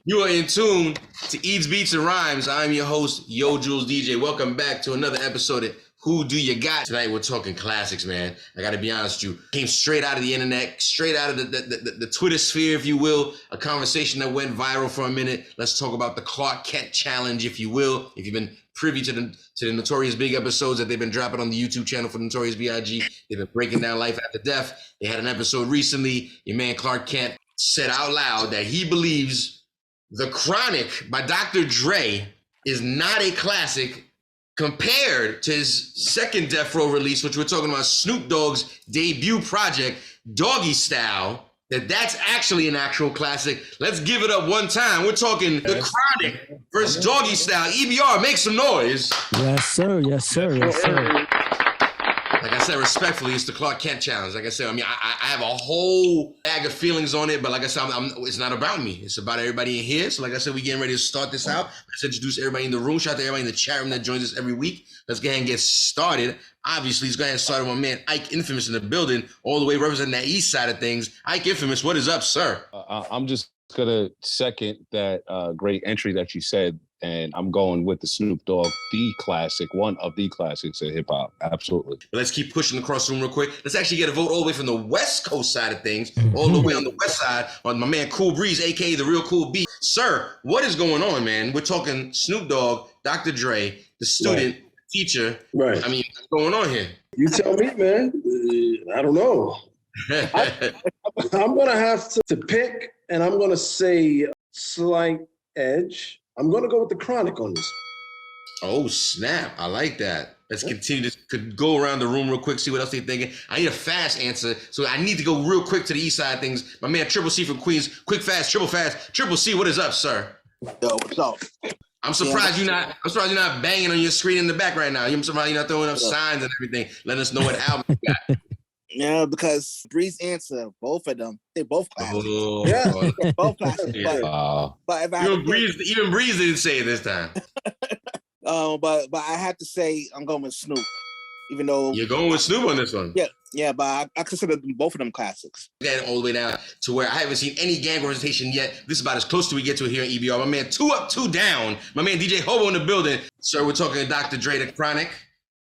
You are in tune to Eats, Beats, and Rhymes. I'm your host, Yo Jules DJ. Welcome back to another episode of Who Do You Got? Tonight we're talking classics, man. I gotta be honest with you. Came straight out of the internet, straight out of the Twitter sphere, if you will. A conversation that went viral for a minute. Let's talk about the Clark Kent challenge, if you will. If you've been privy to the Notorious Big episodes that they've been dropping on the YouTube channel for Notorious B.I.G., they've been breaking down life after death. They had an episode recently. Your man Clark Kent said out loud that he believes The Chronic by DR.DRE is not a classic compared to his second Death Row release, which we're talking about Snoop Dogg's debut project, DOGGYSTYLE, that's actually an actual classic. Let's give it up one time. We're talking The Chronic versus DOGGYSTYLE. EBR, make some noise. Yes, sir. Yes, sir. Yes, sir. Like I said, respectfully, it's the Clark Kent challenge. Like I said, I mean, I have a whole bag of feelings on it, but like I said, it's not about me. It's about everybody in here. So like I said, we getting ready to start this out. Let's introduce everybody in the room. Shout out to everybody in the chat room that joins us every week. Let's go ahead and get started. Obviously, let's go ahead and start with my man, Ike Infamous, in the building, all the way representing that east side of things. Ike Infamous, what is up, sir? I'm just going to second that great entry that you said, and I'm going with the Snoop Dogg, the classic, one of the classics of hip hop. Absolutely. Let's keep pushing across the room real quick. Let's actually get a vote all the way from the West Coast side of things, all the way on the West side, on my man Cool Breeze, aka the Real Cool B. Sir, what is going on, man? We're talking Snoop Dogg, DR.DRE, the student, teacher. Right. I mean, what's going on here? You tell me, man. I don't know. I'm going to have to pick, and I'm going to say slight edge. I'm going to go with the Chronic on this. Oh, snap. I like that. Let's continue to could go around the room real quick, see what else they're thinking. I need a fast answer, so I need to go real quick to the east side of things. My man, Triple C from Queens, quick, fast, triple fast. Triple C, what is up, sir? Yo, what's up? I'm surprised you're not banging on your screen in the back right now. I'm surprised you're not throwing up signs and everything, letting us know what album you got. Yeah, because Bree's answer, both of them, they both classics. Oh, yeah, they're both classics. Yeah. But if I even Breeze didn't say it this time. but I have to say I'm going with Snoop, even though you're going with Snoop on this one. Yeah, but I consider both of them classics. Getting all the way down to where I haven't seen any gang representation yet. This is about as close to we get to it here in EBR. My man, 2 up, 2 down. My man DJ Hobo in the building. Sir, we're talking DR.DRE, The Chronic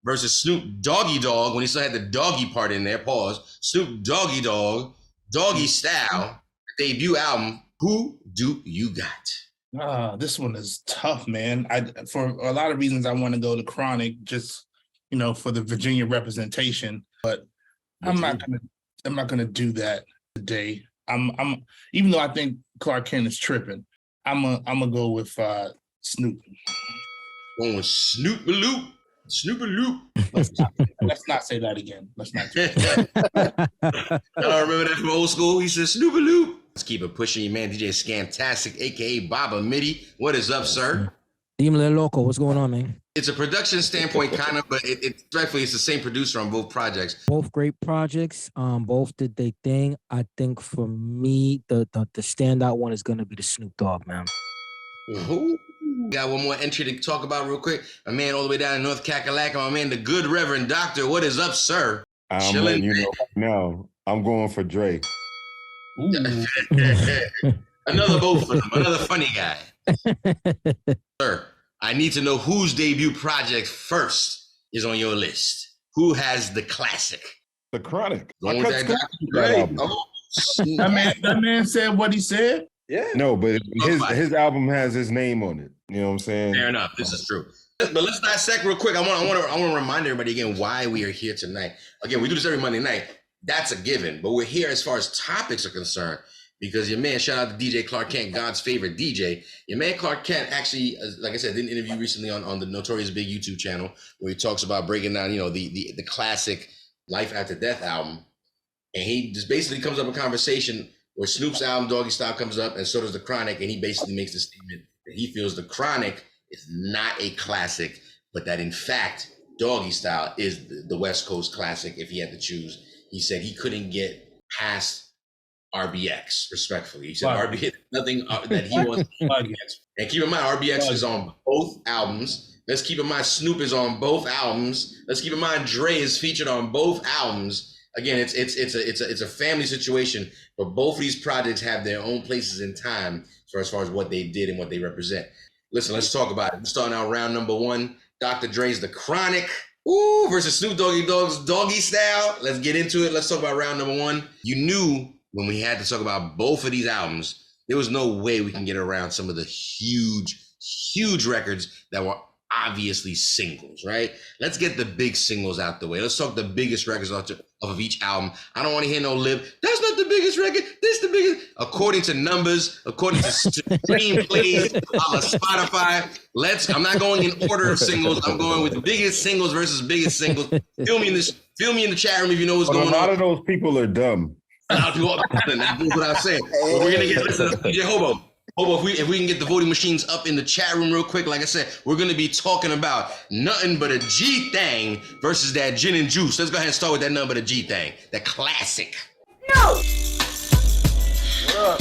versus Snoop Doggy Dogg, when he still had the doggy part in there, pause. Snoop Doggy Dogg, DOGGYSTYLE, debut album. Who do you got? This one is tough, man. For a lot of reasons, I want to go to Chronic, just for the Virginia representation. But I'm not gonna do that today. I'm even though I think Clark Kent is tripping, I'm gonna go with Snoop. Going with Snoop-a-loop. Snoop-a-loop. Let's not say that again. Let's not. I remember that from old school. He said Snoop-a-loop. Let's keep it pushing. Your man DJ Scantastic, aka Baba Midi. What is up, sir? Dímelo Loco, what's going on, man? It's a production standpoint, kind of, but respectfully, it's the same producer on both projects. Both great projects. Both did their thing. I think for me, the standout one is gonna be the Snoop Dogg, man. Ooh. Got one more entry to talk about real quick. A man all the way down in North Kakalaka, my man, the good Reverend Doctor. What is up, sir? I'm letting you know right now. I'm going for Dre. Another vote for him. Another funny guy. Sir, I need to know whose debut project first is on your list. Who has the classic? The Chronic. Going with that Dre. Oh, that man said what he said. Yeah. No, but his album has his name on it. You know what I'm saying? Fair enough. This is true. But let's dissect real quick. I want to remind everybody again why we are here tonight. Again, we do this every Monday night. That's a given. But we're here as far as topics are concerned because your man, shout out to DJ Clark Kent, God's favorite DJ. Your man Clark Kent actually, like I said, did an interview recently on the Notorious Big YouTube channel where he talks about breaking down, the classic Life After Death album. And he just basically comes up with a conversation where Snoop's album DOGGYSTYLE comes up, and so does The Chronic, and he basically makes the statement that he feels The Chronic is not a classic, but that in fact, DOGGYSTYLE is the West Coast classic if he had to choose. He said he couldn't get past RBX, respectfully. He said RBX, nothing that he wants to RBX. And keep in mind, RBX is on both albums. Let's keep in mind, Snoop is on both albums. Let's keep in mind, Dre is featured on both albums. again, it's a family situation, but both of these projects have their own places in time as far as what they did and what they represent. Listen, let's talk about it. We're starting out round number 1. DR.DRE's The Chronic. Ooh, versus Snoop Doggy Dogg's Doggy Style. Let's get into it. Let's talk about round number 1. You knew when we had to talk about both of these albums, there was no way we can get around some of the huge records that were obviously singles, right? Let's get the big singles out the way. Let's talk the biggest records off of each album. I don't want to hear no lib. That's not the biggest record. This the biggest. According to numbers, according to stream plays on Spotify. I'm not going in order of singles. I'm going with the biggest singles versus biggest singles. Feel me in the chat room if you know what's going on. A lot of those people are dumb. A lot of people are dumb. That's what I'm saying. But we're gonna get DJ Hobo. If we can get the voting machines up in the chat room real quick, like I said, we're going to be talking about nothing but a G thing versus that gin and juice. Let's go ahead and start with that nothing but a G thing, that classic. No. What up?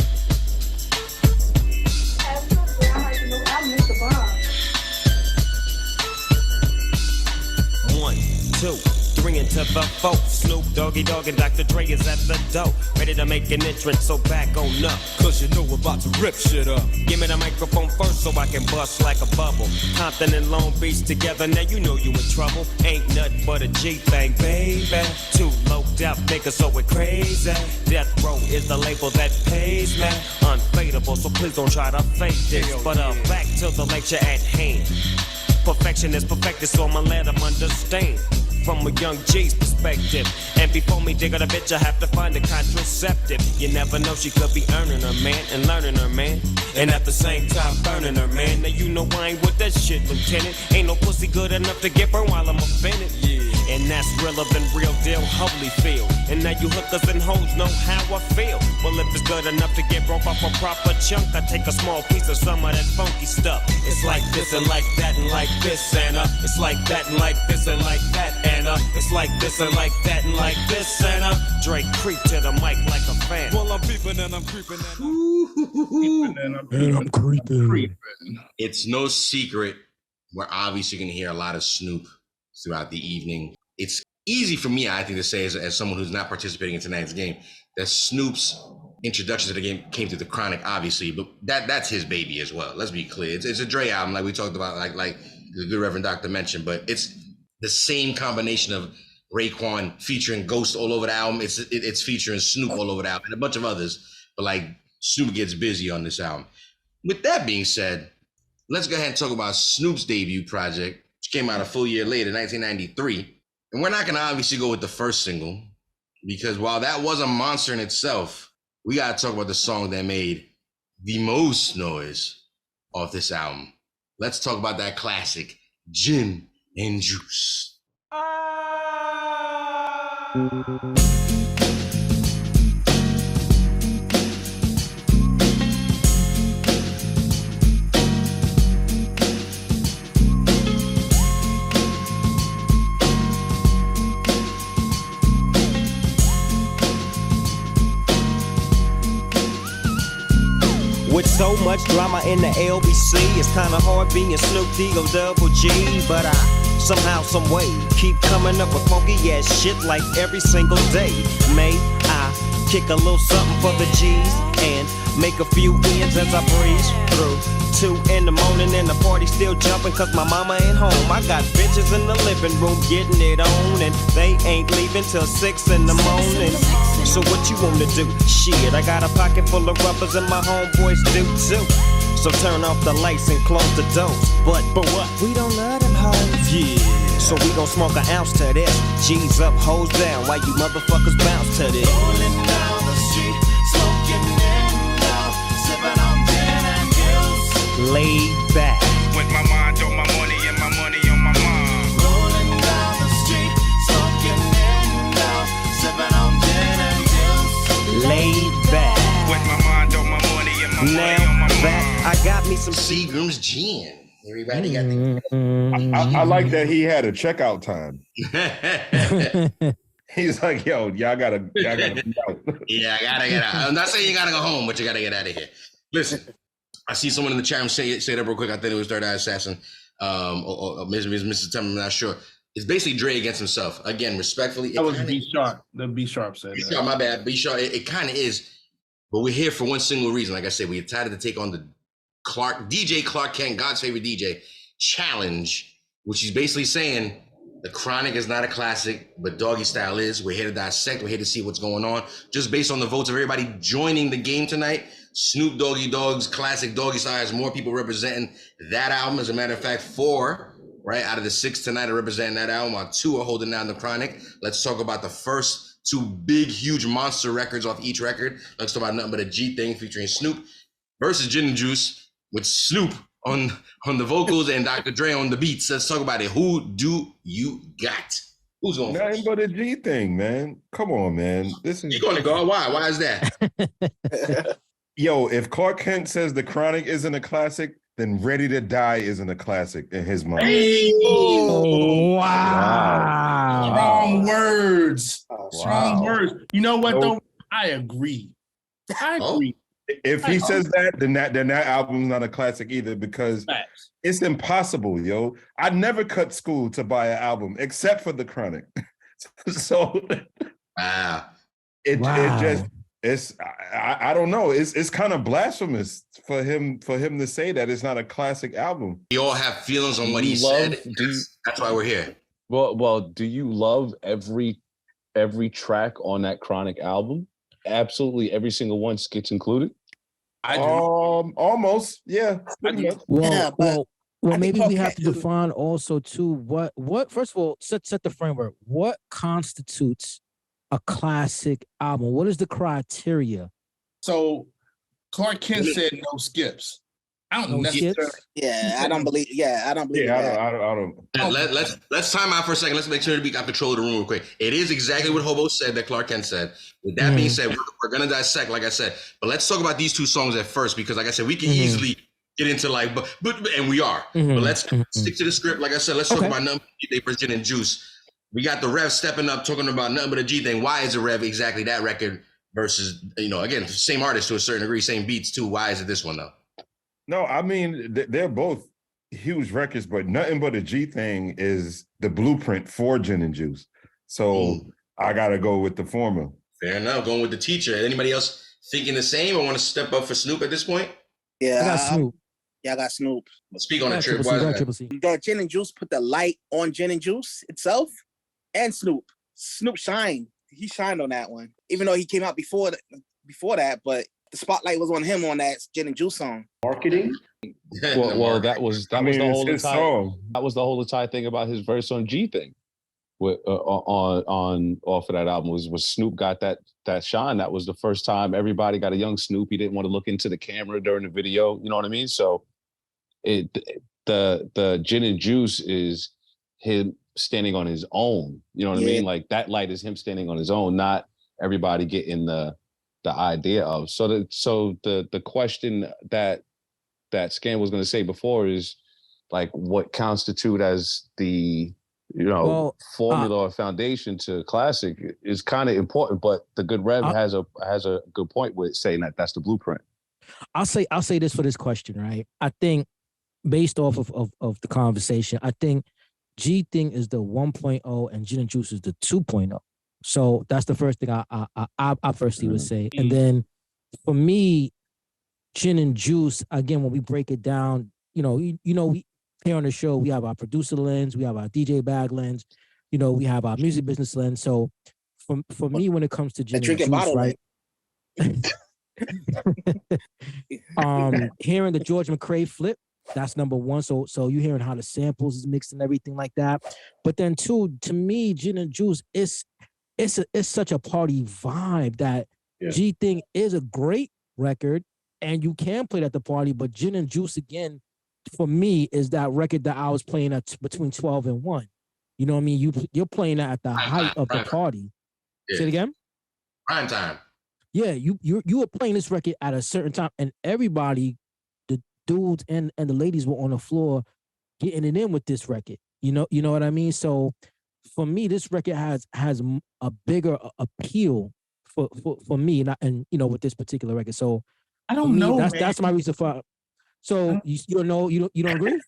One, two, 3 into the 4. Snoop Doggy Dogg and DR.DRE is at the door, ready to make an entrance, so back on up. Cause you know we're about to rip shit up. Give me the microphone first so I can bust like a bubble. Compton and Long Beach together, now you know you in trouble. Ain't nothing but a G thing, baby. 2 loped out niggas, so we're crazy. Death Row is the label that pays me. Unfadable, so please don't try to fake this. But back to the lecture at hand. Perfection is perfected, so I'ma let them understand. From a young G's perspective. And before me dig on a bitch, I have to find a contraceptive. You never know, she could be earning her man and learning her man. And at the same time burning her man. Now you know I ain't with that shit, Lieutenant. Ain't no pussy good enough to get burned while I'm offended. Yeah. And that's realer than real deal, holy feel. And now you hookers and hoes know how I feel. Well, if it's good enough to get broke off a proper chunk, I take a small piece of some of that funky stuff. It's like this and like that and like this and it's like that and like this and like that and it's like this and like that and like this and Drake creep to the mic like a fan. Well, I'm peeping and I'm creeping and I'm creeping. It's no secret we're obviously going to hear a lot of Snoop throughout the evening. It's easy for me, I think, to say as someone who's not participating in tonight's game, that Snoop's introduction to the game came through the Chronic, obviously, but that's his baby as well. Let's be clear. It's a Dre album, like we talked about, like the good Reverend Doctor mentioned, but it's the same combination of Raekwon featuring Ghost all over the album. It's featuring Snoop all over the album and a bunch of others, but like Snoop gets busy on this album. With that being said, let's go ahead and talk about Snoop's debut project, which came out a full year later, 1993. And we're not gonna obviously go with the first single, because while that was a monster in itself, we gotta talk about the song that made the most noise off this album. Let's talk about that classic, Gin and Juice. With so much drama in the LBC, it's kinda hard being Snoop DOGG, but I somehow, some way keep coming up with funky ass shit like every single day. May I kick a little something for the G's and make a few ends as I breeze through 2 in the morning and the party still jumping cause my mama ain't home. I got bitches in the living room getting it on and they ain't leaving till 6 in the morning. So what you wanna do? Shit, I got a pocket full of rubbers and my homeboys do too. So turn off the lights and close the doors. But what? We don't love them hoes. Yeah. So we gon' smoke an ounce to this. G's up, hoes down. Why you motherfuckers bounce to this? Rolling down the street, smoking in love, sipping on gin and juice. Laid back. With my mind on my money and my money on my mind. Rolling down the street, smoking in love, sipping on gin and juice. Laid back. With my mind on my money and my money on my mind. That I got me some Seagram's Gin. Everybody got the... I like that he had a checkout time. He's like, yo, y'all gotta be out. Yeah, I gotta get out. I'm not saying you gotta go home, but you gotta get out of here. Listen, I see someone in the chat room say that real quick. I think it was Third Eye Assassin or Mr. September, I'm not sure. It's basically Dre against himself. Again, respectfully. That was B Sharp. The B Sharp said B that. Sharp, my bad. B Sharp, it kind of is. But we're here for one single reason. Like I said, we decided to take on the DJ Clark Kent, God's favorite DJ, challenge, which is basically saying the Chronic is not a classic, but Doggy Style is. We're here to dissect. We're here to see what's going on. Just based on the votes of everybody joining the game tonight, Snoop Doggy Dogg's classic Doggy Style has more people representing that album. As a matter of fact, 4, right, out of the 6 tonight are representing that album, while 2 are holding down the Chronic. Let's talk about the first 2 big, huge monster records off each record. Let's talk about Nothing But a G Thing featuring Snoop versus Gin and Juice with Snoop on the vocals and DR.DRE on the beats. Let's talk about it. Who do you got? Who's going first? Nothing But a G Thing, man. Come on, man. This is You're going to go. Why? Why is that? Yo, if Clark Kent says the Chronic isn't a classic, then Ready to Die isn't a classic in his mind. Hey! Oh, wow. Strong words. Strong Wow. words. You know what, So- though? I agree. I agree. If he says that, then that album's not a classic either, because Facts. it's impossible, yo. I never cut school to buy an album except for the Chronic. So Wow. it Wow. just it's I don't know. It's kind of blasphemous for him to say that it's not a classic album. We all have feelings on what he Love- said. That's why we're here. Well, do you love every track on that Chronic album? Absolutely, every single one gets included. I do. Almost, yeah. pretty much. Well, Yeah, but I think maybe we have to Clark Kent- define also too what first of all set the framework. What constitutes a classic album? What is the criteria? So Clark Kent said no skips. I don't No necessarily. skips? I don't believe. Yeah, I don't believe that. I don't. Let's time out for a second. Let's make sure we got control of the room real quick. It is exactly what Hobo said that Clark Kent said. With that being said, we're gonna dissect, like I said. But let's talk about these 2 songs at first, because like I said, we can easily get into like, but and we are. But let's stick to the script. Like I said, let's talk about Nothing But a G Thing versus Gin and Juice. We got the Rev stepping up, talking about Nothing But a G Thing. Why is the Rev exactly that record versus, again, same artist to a certain degree, same beats too. Why is it this one though? No, I mean they're both huge records, but Nothing But a G Thing is the blueprint for Gin and Juice. So I gotta go with the former. Fair enough. Going with the teacher. Anybody else thinking the same or want to step up for Snoop at this point? Yeah, I got Snoop. Yeah, I got Snoop. Speak on I the got trip. Triple C, Why is I got that? Triple C. The Gin and Juice put the light on Gin and Juice itself, and Snoop. Snoop shined. He shined on that one, even though he came out before that. But the spotlight was on him on that Gin and Juice song. Marketing. Well, that was the whole his entire song. that was the whole entire thing about his verse on G Thing. With on off of that album was Snoop got that shine. That was the first time everybody got a young Snoop. He didn't want to look into the camera during the video. You know what I mean? So the Gin and Juice is him standing on his own. You know what I mean? Like that light is him standing on his own, not everybody getting the idea of. So the question that Scan was going to say before is like what constitute as the formula or foundation to classic is kind of important, but the good Rev has a good point with saying that that's the blueprint. I'll say this for this question, right? I think based off of the conversation, I think G Thing is the 1.0 and Gin and Juice is the 2.0. So that's the first thing I firstly would say. And then for me, Gin and Juice, again, when we break it down, we here on the show, we have our producer lens, we have our DJ bag lens, we have our music business lens. So for me, when it comes to Gin and Juice, right? Hearing the George McCrae flip, that's number one. So you hearing how the samples is mixed and everything like that. But then two, to me, Gin and Juice it's such a party vibe that G Thing is a great record and you can play it at the party, but Gin and Juice again, for me, is that record that I was playing at between 12 and 1. You know what I mean? You're playing that at the height of the party. Say it again? Prime time. Yeah, you were playing this record at a certain time, and everybody, the dudes and the ladies were on the floor getting it in with this record. You know what I mean? So for me, this record has a bigger appeal for me, and with this particular record. So I don't know. That's my reason for. So you don't know, you don't agree?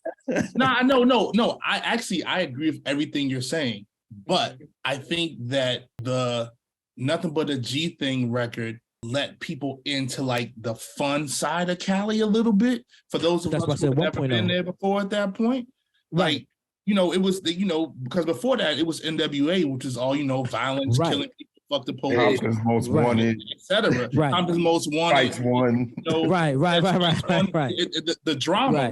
No. I agree with everything you're saying, but I think that the Nothing But a G Thing record let people into like the fun side of Cali a little bit. For those of us who have never been there before at that point, like, you know, it was because before that it was NWA, which is all, you know, violence, killing people, fuck the police, Compton's Most Wanted, etc. Compton's Most Wanted, Fights One. You know, right. The drama,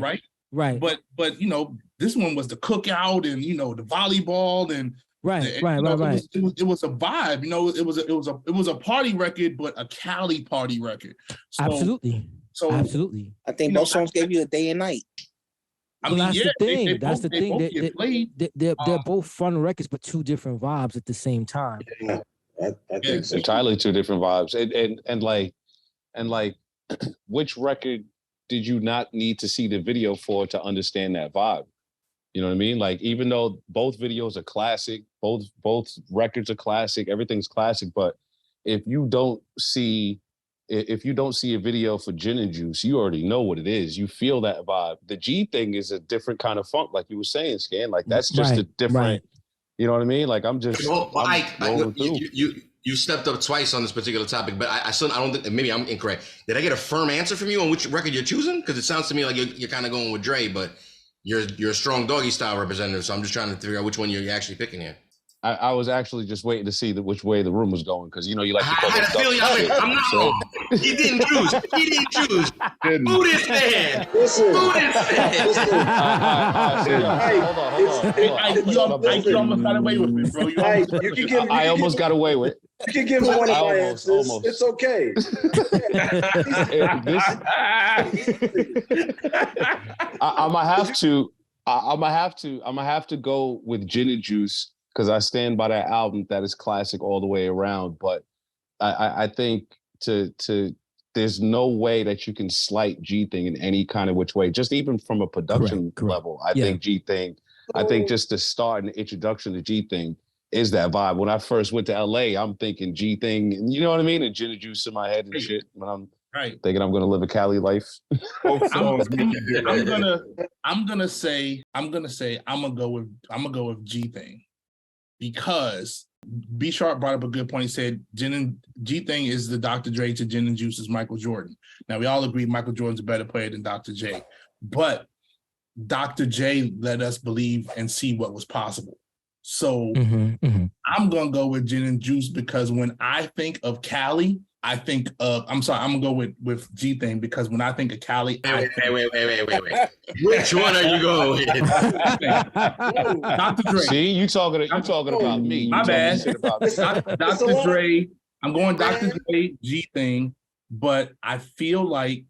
right. But you know, this one was the cookout and, you know, the volleyball and right. It was a vibe, you know. It was a party record, but a Cali party record. So, absolutely. I think both songs gave you a day and night. I mean, that's yeah, the thing. That's the thing. They're both fun records, but two different vibes at the same time. Yeah, I think so. Entirely two different vibes. And like, which record did you not need to see the video for to understand that vibe? You know what I mean? Like, even though both videos are classic, both records are classic, everything's classic, but if you don't see a video for Gin and Juice, you already know what it is. You feel that vibe. The G Thing is a different kind of funk, like you were saying, Scan. Like, that's just a different, you know what I mean? Like, I'm just you stepped up twice on this particular topic, but I don't think, maybe I'm incorrect. Did I get a firm answer from you on which record you're choosing? Because it sounds to me like you're kind of going with Dre, but you're a strong Doggy Style representative, so I'm just trying to figure out which one you're actually picking here. I was actually just waiting to see which way the room was going, because, you know, you like to call it. I'm not wrong. He didn't choose. Who this man? Listen. Who this man? Hold on. You almost got away with it, bro. I almost got away with it. You can give me one of my answers. It's okay. I'm gonna have to go with Gin and Juice, because I stand by that album that is classic all the way around. But I think there's no way that you can slight G Thing in any kind of which way, just even from a production level. I think G Thing, I think just the start and the introduction to G Thing is that vibe. When I first went to LA, I'm thinking G Thing, and you know what I mean? And Gin and Juice in my head and shit. When I'm thinking I'm gonna live a Cali life. I'm gonna go with G Thing, because B Sharp brought up a good point. He said G Thing is the Dr. Dre to Gin and Juice's Michael Jordan. Now, we all agree Michael Jordan's a better player than Dr. J, but Dr. J let us believe and see what was possible. So I'm gonna go with Gin and Juice, because when I think of Cali, I'm gonna go with G Thing, because when I think of Cali, wait. Which one are you going with? Dr. Dre. See, you talking about me. My bad. Dr. Dre. I'm going Dr. Dre, G Thing, but I feel like,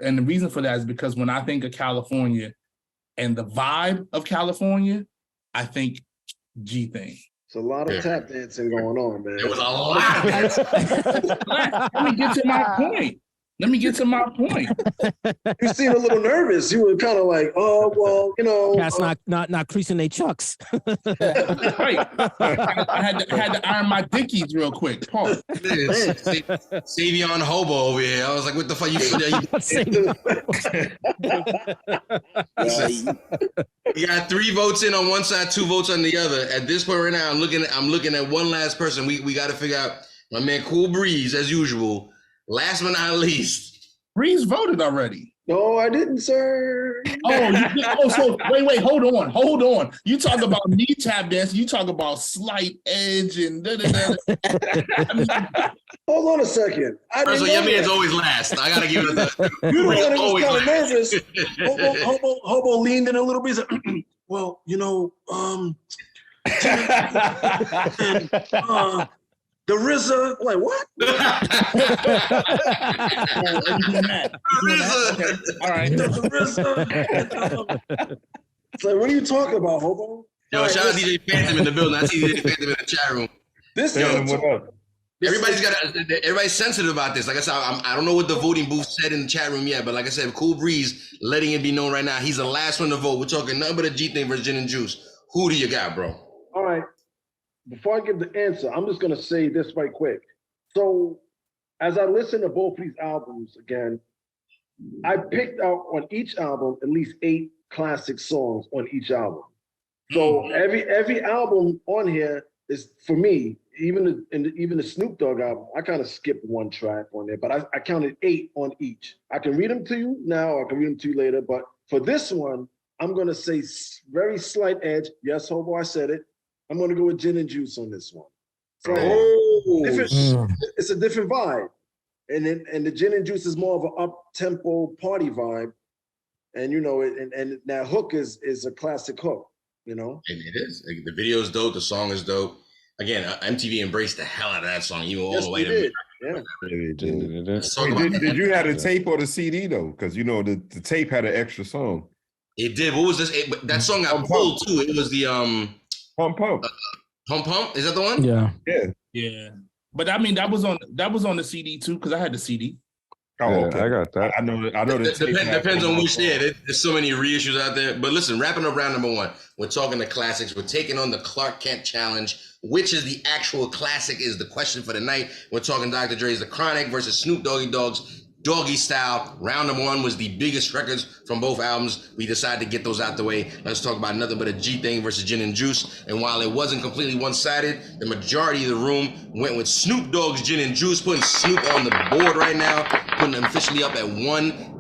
and the reason for that is because when I think of California and the vibe of California, I think G Thing. It's a lot of tap dancing going on, man. There was a lot of it. Let me get to my point. You seem a little nervous. You were kind of like, oh, well, you know. That's not creasing their chucks. Right. I had to iron my dickies real quick. Pause. Savion Hobo over here. I was like, what the fuck you got 3 votes in on one side, 2 votes on the other. At this point right now, I'm looking at one last person. We got to figure out my man Cool Breeze, as usual. Last but not least. Breeze voted already. No, I didn't, sir. So wait, hold on. You talk about knee tap dance, you talk about slight edge and Hold on a second. First of all, your man's always last. I gotta give it the. You're the one that was kind of nervous. Hobo leaned in a little bit. Well, you know, the RZA, like what? All right. The RZA. It's like, what are you talking about, Hobo? Yo, shout out DJ Phantom in the building. I see DJ Phantom in the chat room. Everybody's sensitive about this. Like I said, I don't know what the voting booth said in the chat room yet, but like I said, Cool Breeze letting it be known right now, he's the last one to vote. We're talking nothing but a G Thing versus Gin and Juice. Who do you got, bro? All right. Before I give the answer, I'm just going to say this right quick. So as I listen to both these albums again, I picked out on each album at least 8 classic songs on each album. So every album on here is, for me, even the Snoop Dogg album, I kind of skipped 1 track on there, but I counted 8 on each. I can read them to you now, or I can read them to you later, but for this one, I'm gonna say very slight edge. Yes, Hobo, I said it. I'm gonna go with Gin and Juice on this one. So it's a different vibe. And the Gin and Juice is more of an up-tempo party vibe. And you know, and that hook is a classic hook, you know? And it is. Like, the video is dope, the song is dope. Again, MTV embraced the hell out of that song, even all the way to Did you have the tape or the CD though? Because you know the tape had an extra song. It did. What was this? That song got pulled too. It was the Pump Pump. Pump Pump. Is that the one? Yeah. Yeah. But I mean, that was on the CD too, because I had the CD. Oh, okay. I got that. I know. Depends on which. Yeah, there's so many reissues out there. But listen, wrapping up round number 1, we're talking the classics. We're taking on the Clark Kent challenge. Which is the actual classic is the question for the night. We're talking Dr. Dre's The Chronic versus Snoop Doggy Dogg's Doggy Style. Round number 1 was the biggest records from both albums. We decided to get those out the way. Let's talk about nothing but a G thing versus Gin and Juice. And while it wasn't completely one-sided, the majority of the room went with Snoop Dogg's Gin and Juice, putting Snoop on the board right now, putting him officially up at 1-0.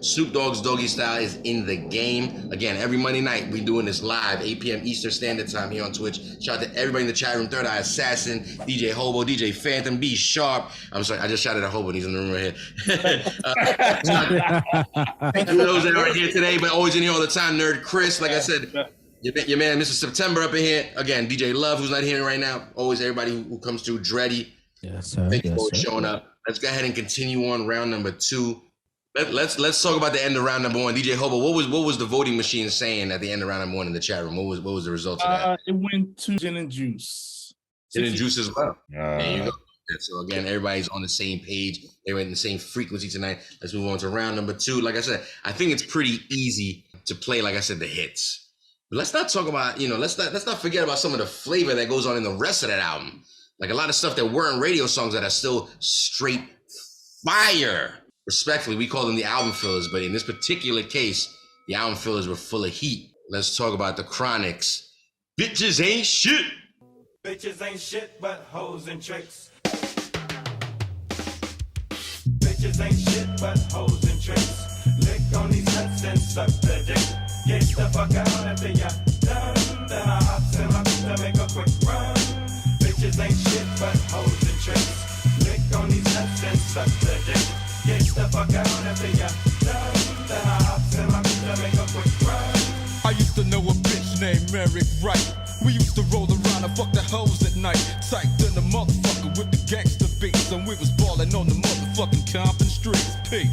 Snoop Dogg's Doggy Style is in the game. Again, every Monday night, we doing this live, 8 p.m. Eastern Standard Time here on Twitch. Shout out to everybody in the chat room, Third Eye Assassin, DJ Hobo, DJ Phantom, B Sharp. I'm sorry, I just shouted at Hobo, and he's in the room right here. Thank you for those that aren't here today, but always in here all the time. Nerd Chris, like I said, your man, Mr. September up in here. Again, DJ Love, who's not here right now. Always everybody who comes through. Dreddy. Yes, sir. Thank you for showing up. Let's go ahead and continue on round number 2. Let's talk about the end of round number 1. DJ Hobo, what was the voting machine saying at the end of round number 1 in the chat room? What was the result of that? It went to Gin and Juice. Gin and Juice as well. There you go. So again, everybody's on the same page. They're in the same frequency tonight. Let's move on to round number 2. Like I said, I think it's pretty easy to play, like I said, the hits. But let's not talk about, let's not forget about some of the flavor that goes on in the rest of that album. Like a lot of stuff that weren't radio songs that are still straight fire. Respectfully, we call them the album fillers, but in this particular case, the album fillers were full of heat. Let's talk about the Chronics. Bitches ain't shit. Bitches ain't shit but hoes and tricks. Bitches ain't shit but hoes and tricks. Lick on these nuts and suck the dick. Get the fuck out until you're done. Then I hops and hops to make a quick run. Bitches ain't shit but hoes and tricks. Lick on these nuts and suck the dick. Get the fuck out until you're done. Then I hops and hops to make a quick run. I used to know a bitch named Merrick Wright. We used to roll around and fuck the hoes at night. Psyched in the motherfucker with the gangster beats. And we was ballin' on the motherfucking Compton streets. P.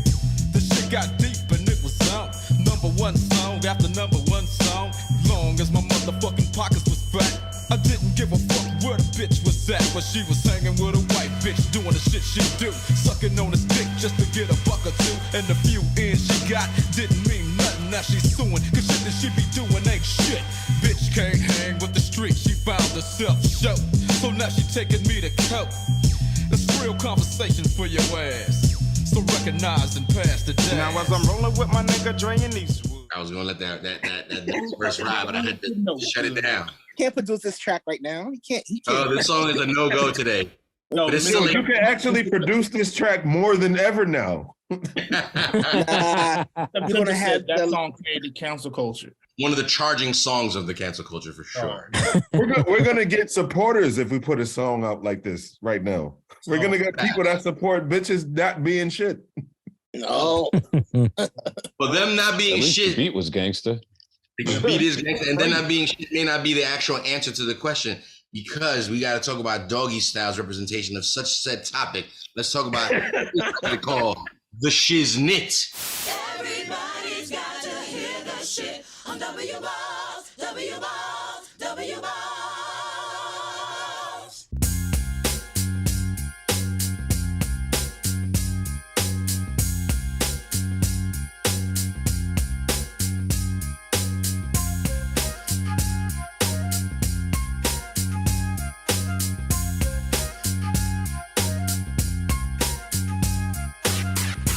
The shit got deep and it was on. Number 1 song after number 1 song. Long as my motherfucking pockets was fat. I didn't give a fuck where the bitch was at. But she was hanging with a white bitch doing the shit she do. Sucking on his dick just to get a buck or two. And the few ends she got didn't mean nothing. Now she's suing, cause shit that she be doing ain't shit. Bitch can't hang with the street, she found herself show. So now she taking me to court. It's real conversation for your ass. So recognize and pass the day. Now as I'm rolling with my nigga Dre and Eastwood. I was gonna let that next verse ride, but I had to shut it down. Can't produce this track right now. He can't. Oh, this song is a no-go today. No, but it's So still you can actually produce this track more than ever now. You're gonna have that song created cancel culture. One of the charging songs of the cancel culture for sure. We're gonna get supporters if we put a song out like this right now. We're gonna get people that support bitches not being shit. No. For them not being shit. The beat was gangster. The beat is gangster, and them not being shit may not be the actual answer to the question, because we got to talk about Doggy Style's representation of such said topic. Let's talk about what they call the shiznit. Everybody's got to hear the shit on W Balls, W Balls, W Balls.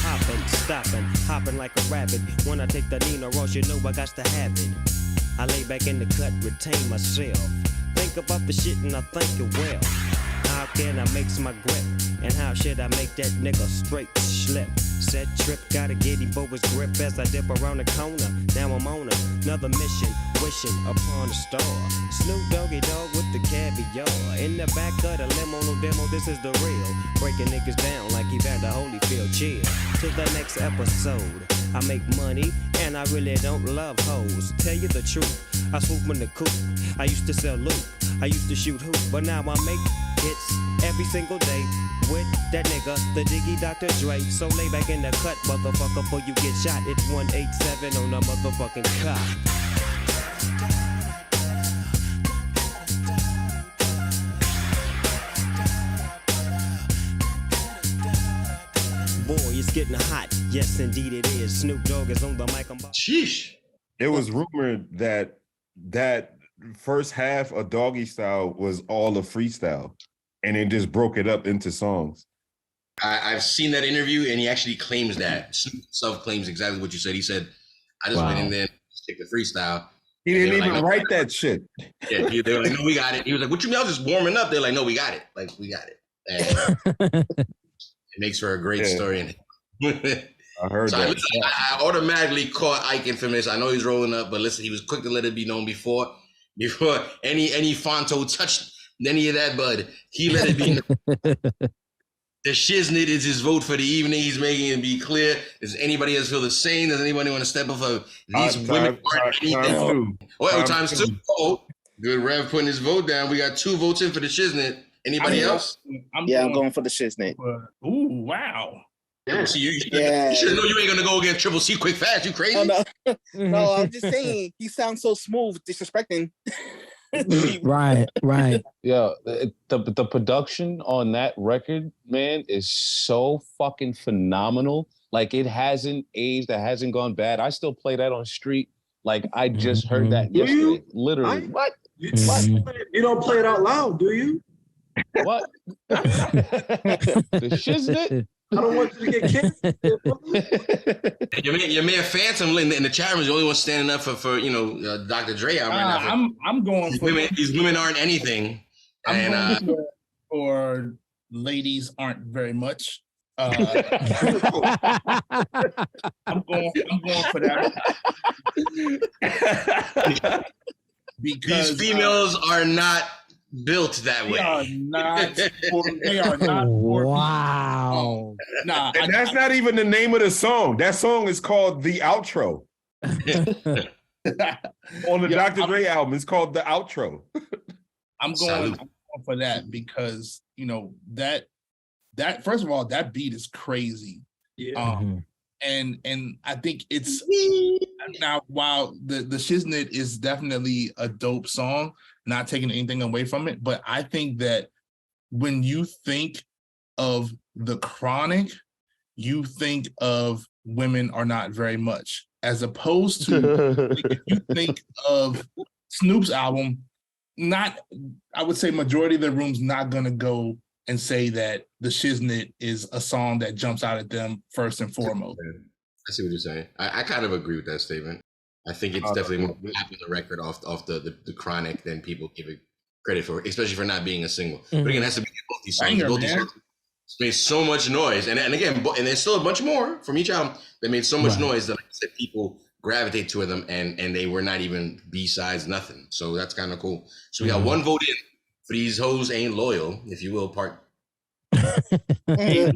Topics stopping, hopping like a rabbit. When I take the Nina Ross, you know I got to have it. I lay back in the cut, retain myself. Think about the shit and I think it well. How can I make my grip? And how should I make that nigga straight slip? Set trip, gotta get him for his grip as I dip around the corner. Now I'm on another mission, wishing upon a star. Snoop Doggy Dogg with the caviar. In the back of the limo, no demo, this is the real. Breaking niggas down like Evander Holyfield. Chill to the next episode. I make money and I really don't love hoes. Tell you the truth, I swoop in the coop. I used to sell loot, I used to shoot hoop, but now I make hits every single day with that nigga, the DOGGY.DRE. So lay back in the cut, motherfucker, before you get shot. It's 187 on the motherfucking cop. Boy, it's getting hot. Yes, indeed it is. Snoop Dogg is on the mic. Sheesh. It was rumored that that first half of Doggy Style was all a freestyle, and it just broke it up into songs. I've seen that interview, and he actually claims that. Snoop himself claims exactly what you said. He said, I just went in there and stick the freestyle. He didn't even write that shit. Yeah, they were like, no, we got it. He was like, what you mean? I was just warming up. They're like, no, we got it. Like, we got it. And it makes for a great story. I heard so that. I automatically caught Ike Infamous. I know he's rolling up, but listen, he was quick to let it be known before any Fonto touched any of that, bud. He let it be known. The shiznit is his vote for the evening. He's making it be clear. Does anybody else feel the same? Does anybody want to step up for these women? Times two. Oh, good Rev putting his vote down. We got 2 votes in for the shiznit. Anybody else? I'm going for the shiznit. Ooh, wow. Yeah. See, you should know you ain't gonna go against Triple C quick fast. You crazy? Oh, no. No, I'm just saying he sounds so smooth, disrespecting. Right. Yeah, the production on that record, man, is so fucking phenomenal. Like, it hasn't aged, it hasn't gone bad. I still play that on street. Like, I just heard that yesterday. Literally. What? You don't play it out loud, do you? What? The shiznit? I don't want you to get kicked. Your man Phantom in the chat room is the only one standing up for Dr. Dre out right now. I'm going for women. These women aren't anything. I'm going for ladies aren't very much. I'm going for that because these females are not built that way. They are not. Wow. Nah, and that's not even the name of the song. That song is called The Outro. On the Dr. Dre album, it's called The Outro. I'm going for that because that first of all, that beat is crazy. Yeah. And I think it's now while the Shiznit is definitely a dope song, not taking anything away from it, but I think that when you think of the Chronic, you think of women are not very much, as opposed to if you think of Snoop's album, I would say majority of the room's not gonna go and say that the Shiznit is a song that jumps out at them first and foremost. I see what you're saying. I kind of agree with that statement. I think it's definitely more happy the record off the Chronic than people give it credit for, especially for not being a single. But again, it has to be both these songs. Both these songs made so much noise, and again, and there's still a bunch more from each album that made so much noise that, like I said, people gravitate to them, and they were not even B-sides, nothing. So that's kind of cool. So we got 1 vote in for these hoes ain't loyal, if you will, part. We're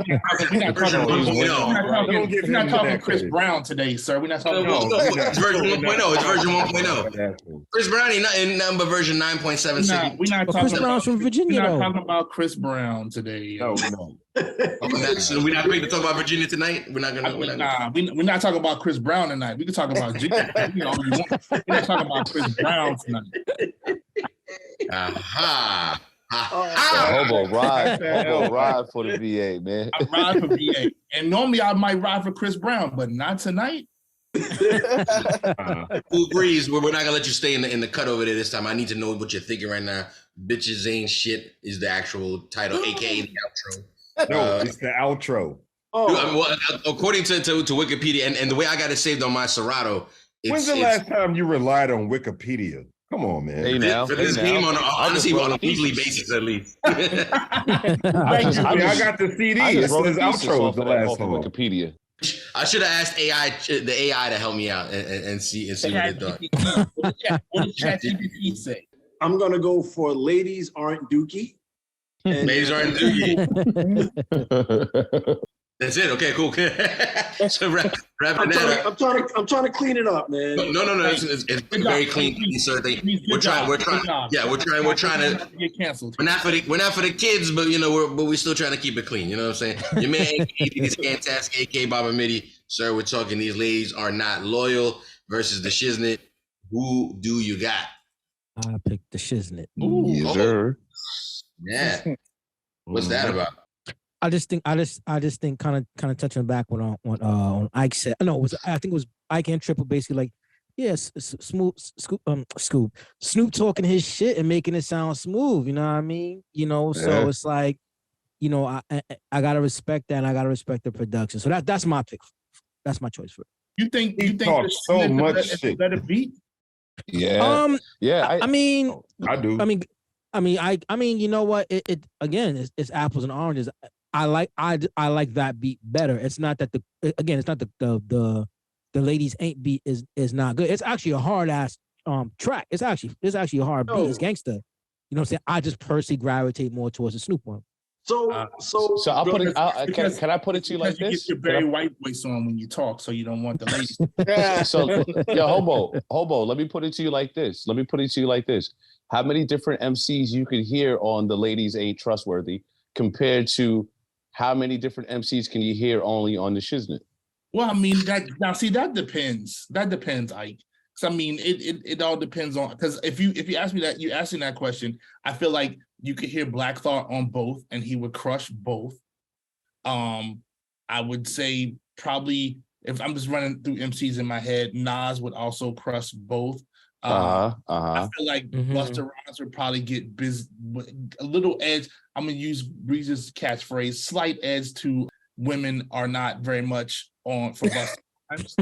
not talking Chris Brown today, sir. We're not talking. It's version 1.0. It's version 1.0. Chris Brown ain't nothing but version 9.76. We're not talking. Chris Brown's from Virginia. We're not talking about Chris Brown today. No. So we're not going to talk about Virginia tonight. We're not talking about Chris Brown tonight. We can talk about Virginia. We're not talking about Chris Brown tonight. Aha. Hobo ride for the VA, man. I ride for VA, and normally I might ride for Chris Brown, but not tonight. Who agrees? We're not gonna let you stay in the cut over there this time. I need to know what you're thinking right now. Bitches ain't shit is the actual title, aka the outro. No, it's the outro. Well, according to Wikipedia, and the way I got it saved on my Serato, when's the last time you relied on Wikipedia? Come on, man. Hey now, for this game on a weekly basis at least. I got the CD. It says outro the last one. Wikipedia. I should have asked the AI to help me out and see what they thought. What did ChatGPT say? I'm gonna go for ladies aren't dookie. Ladies aren't dookie. That's it. Okay, cool. So wrapping that up. I'm trying to clean it up, man. No. It's very clean, sir. We're trying to get canceled. We're not for the kids, but we're still trying to keep it clean. You know what I'm saying? Your man, is fantastic, AK Baba Midi, sir. We're talking. These ladies are not loyal versus the shiznit. Who do you got? I picked the shiznit. Yes, sir. Yeah. What's that about? I just think kind of touching back on Ike said. No, I think it was Ike and Triple basically like, yes, Snoop talking his shit and making it sound smooth. You know what I mean? So it's like, I gotta respect that, and I gotta respect the production. So that's my pick. That's my choice for it. You think so much shit. Better beat? Yeah. I mean, I do. I mean, you know what? It again, it's apples and oranges. I like that beat better. It's not that it's not the ladies ain't beat is not good. It's actually a hard ass track. It's actually a hard beat. It's gangster. You know what I'm saying? I just personally gravitate more towards the Snoop one. So I'll put it. Can I put it to you like this? You get your Barry White voice on when you talk, so you don't want the ladies. So hobo. Let me put it to you like this. How many different MCs you could hear on The Ladies Ain't Trustworthy compared to how many different MCs can you hear only on the Shiznit? Well, I mean, that depends. That depends, Ike. So I mean, it all depends on, because if you ask me that, you asking that question, I feel like you could hear Black Thought on both, and he would crush both. I would say probably, if I'm just running through MCs in my head, Nas would also crush both. I feel like Busta Rhymes would probably get a little edge. I'm gonna use Breeze's catchphrase: slight edge to women are not very much on for Busta Rhymes.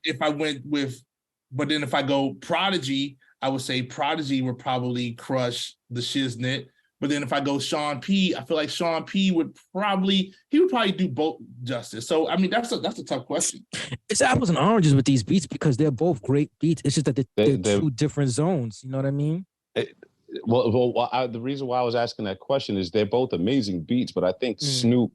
If I went with, but then if I go Prodigy, I would say Prodigy would probably crush the Shiznit. But then if I go Sean P, I feel like Sean P would probably do both justice. So I mean, that's a tough question. It's apples and oranges with these beats because they're both great beats. It's just that they're two different zones. You know what I mean? The reason why I was asking that question is they're both amazing beats, but I think Snoop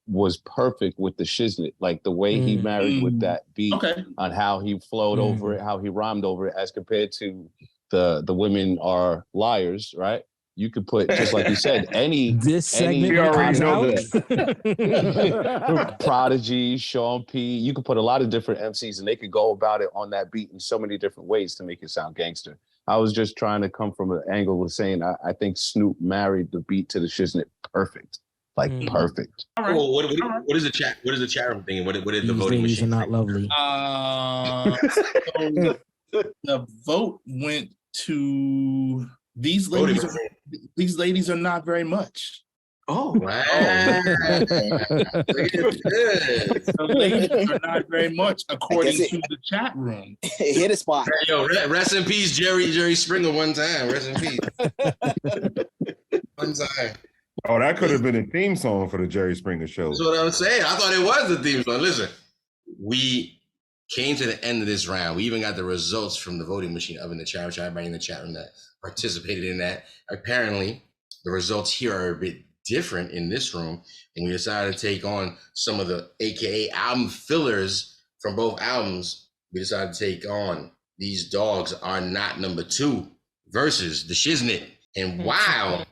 was perfect with the Shiznit, like the way he married with that beat, on how he flowed over it, how he rhymed over it, as compared to the women are liars, right? You could put, just like you said, any we already know that. Prodigy, Sean P. You could put a lot of different MCs, and they could go about it on that beat in so many different ways to make it sound gangster. I was just trying to come from an angle of saying I think Snoop married the beat to the Shiznit perfect. Perfect. All right. Well, what is the chat? What is the chat room thinking? What did the voting machine? Are not lovely. So the vote went to these ladies. These ladies are not very much. Oh, wow. The ladies are not very much, according to the chat room. Hit a spot. Yo, rest in peace, Jerry Springer. One time, rest in peace. One time. Oh, that could have been a theme song for the Jerry Springer show. That's what I was saying. I thought it was the theme song. Listen, we came to the end of this round. We even got the results from the voting machine up in the chat, which everybody in the chat room that participated in that. Apparently, the results here are a bit different in this room, and we decided to take on some of the AKA album fillers from both albums. We decided to take on These Dogs Are Not Number 2 versus the Shiznit. And wow,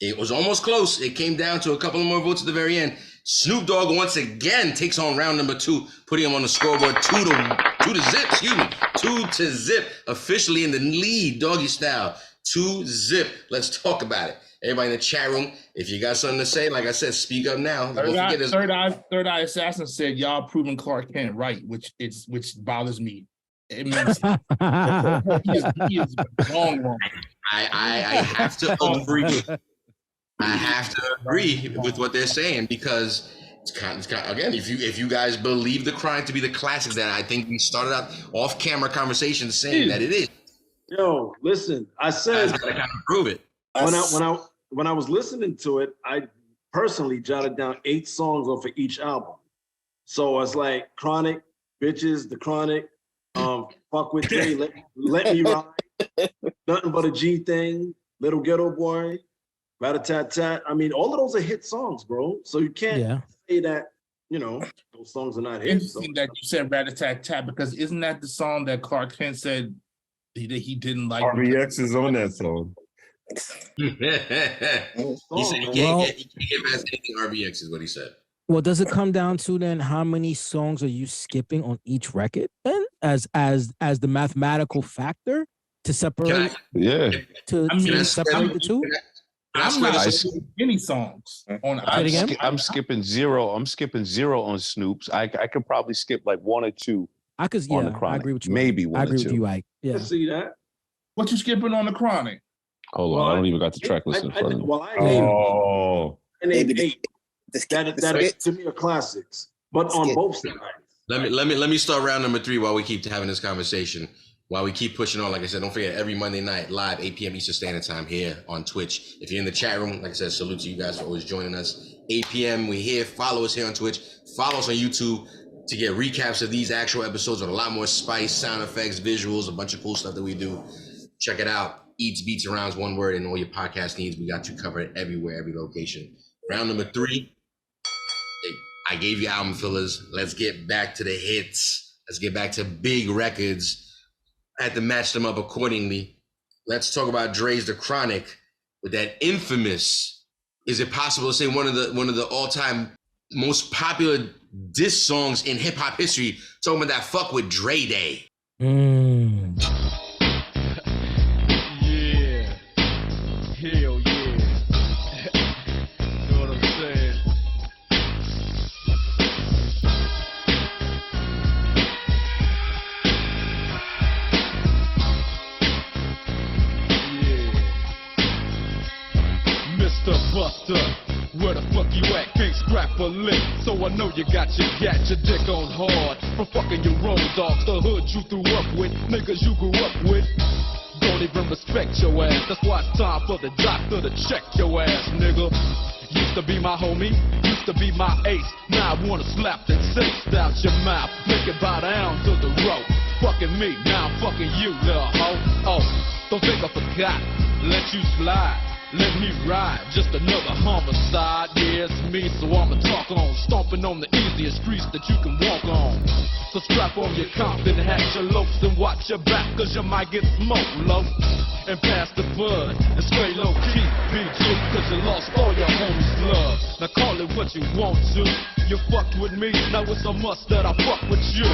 it was almost close. It came down to a couple of more votes at the very end. Snoop Dogg once again takes on round number 2, putting him on the scoreboard 2 to zip, officially in the lead, Doggy Style. 2-0. Let's talk about it. Everybody in the chat room, if you got something to say, like I said, speak up now. Third Eye Assassin said y'all proving Clark Kent right, which bothers me. It means he is wrong. I have to agree. I have to agree with what they're saying because it's kind of again, if you guys believe the Chronic to be the classic, that I think we started out off camera conversation saying that it is. Yo, listen, I said I gotta prove it. When I was listening to it, I personally jotted down 8 songs off of each album. So it's like Chronic, Bitches, The Chronic, Fuck With Dre, Let Me Ride, Nothing But a G Thing, Little Ghetto Boy, Rat-a-tat-tat. I mean, all of those are hit songs, bro. So you can't say that, those songs are not hit. Interesting that you said Rat-a-tat-tat, because isn't that the song that Clark Kent said that he didn't like? RBX is on that song. He said he can't get past anything RBX is what he said. Well, does it come down to then how many songs are you skipping on each record then as the mathematical factor to separate? To separate the two? I'm not skipping any songs. I'm skipping 0. I'm skipping 0 on Snoop's. I could probably skip like 1 or 2. I could, on the Chronic. I agree with you. Maybe 1 I or 2. agree with you, Ike. Yeah. I see that. What you skipping on the Chronic? Hold on, I don't even got the track list in front of me. I named 8. That to me are classics, but on both sides. Let me start round number 3 while we keep having this conversation. While we keep pushing on, like I said, don't forget every Monday night live 8 p.m. Eastern Standard Time here on Twitch. If you're in the chat room, like I said, salute to you guys for always joining us. 8 p.m. we here. Follow us here on Twitch. Follow us on YouTube to get recaps of these actual episodes with a lot more spice, sound effects, visuals, a bunch of cool stuff that we do. Check it out. Eats, Beats, and Rounds, one word, and all your podcast needs. We got you covered everywhere, every location. Round number 3. I gave you album fillers. Let's get back to the hits. Let's get back to big records. I had to match them up accordingly. Let's talk about Dre's The Chronic with that infamous. Is it possible to say one of the all-time most popular diss songs in hip hop history? Talking about that Fuck With Dre Day. Hell yeah. Know what I'm saying? Mr. Buster, where the fuck you at? Can't scrap a lick, so I know you got your dick on hard. From fucking your road dogs, the hood you grew up with, niggas you grew up with. Don't even respect your ass. That's why it's time for the doctor to check your ass, nigga. Used to be my homie, used to be my ace. Now I wanna slap that taste out your mouth, make it bow down to the rope. Fucking me, now I'm fucking you, little hoe. Oh, don't think I forgot. Let you slide, let me ride. Just another homicide. Yeah, it's me, so I'ma talk on. Stomping on the easiest streets that you can walk on. So strap on your Compton hat, your loafs, and watch your back, cause you might get smoked, low. And pass the bud, and stay low key, BG, cause you lost all your homies' love. Now call it what you want to. You fucked with me, now it's a must that I fuck with you.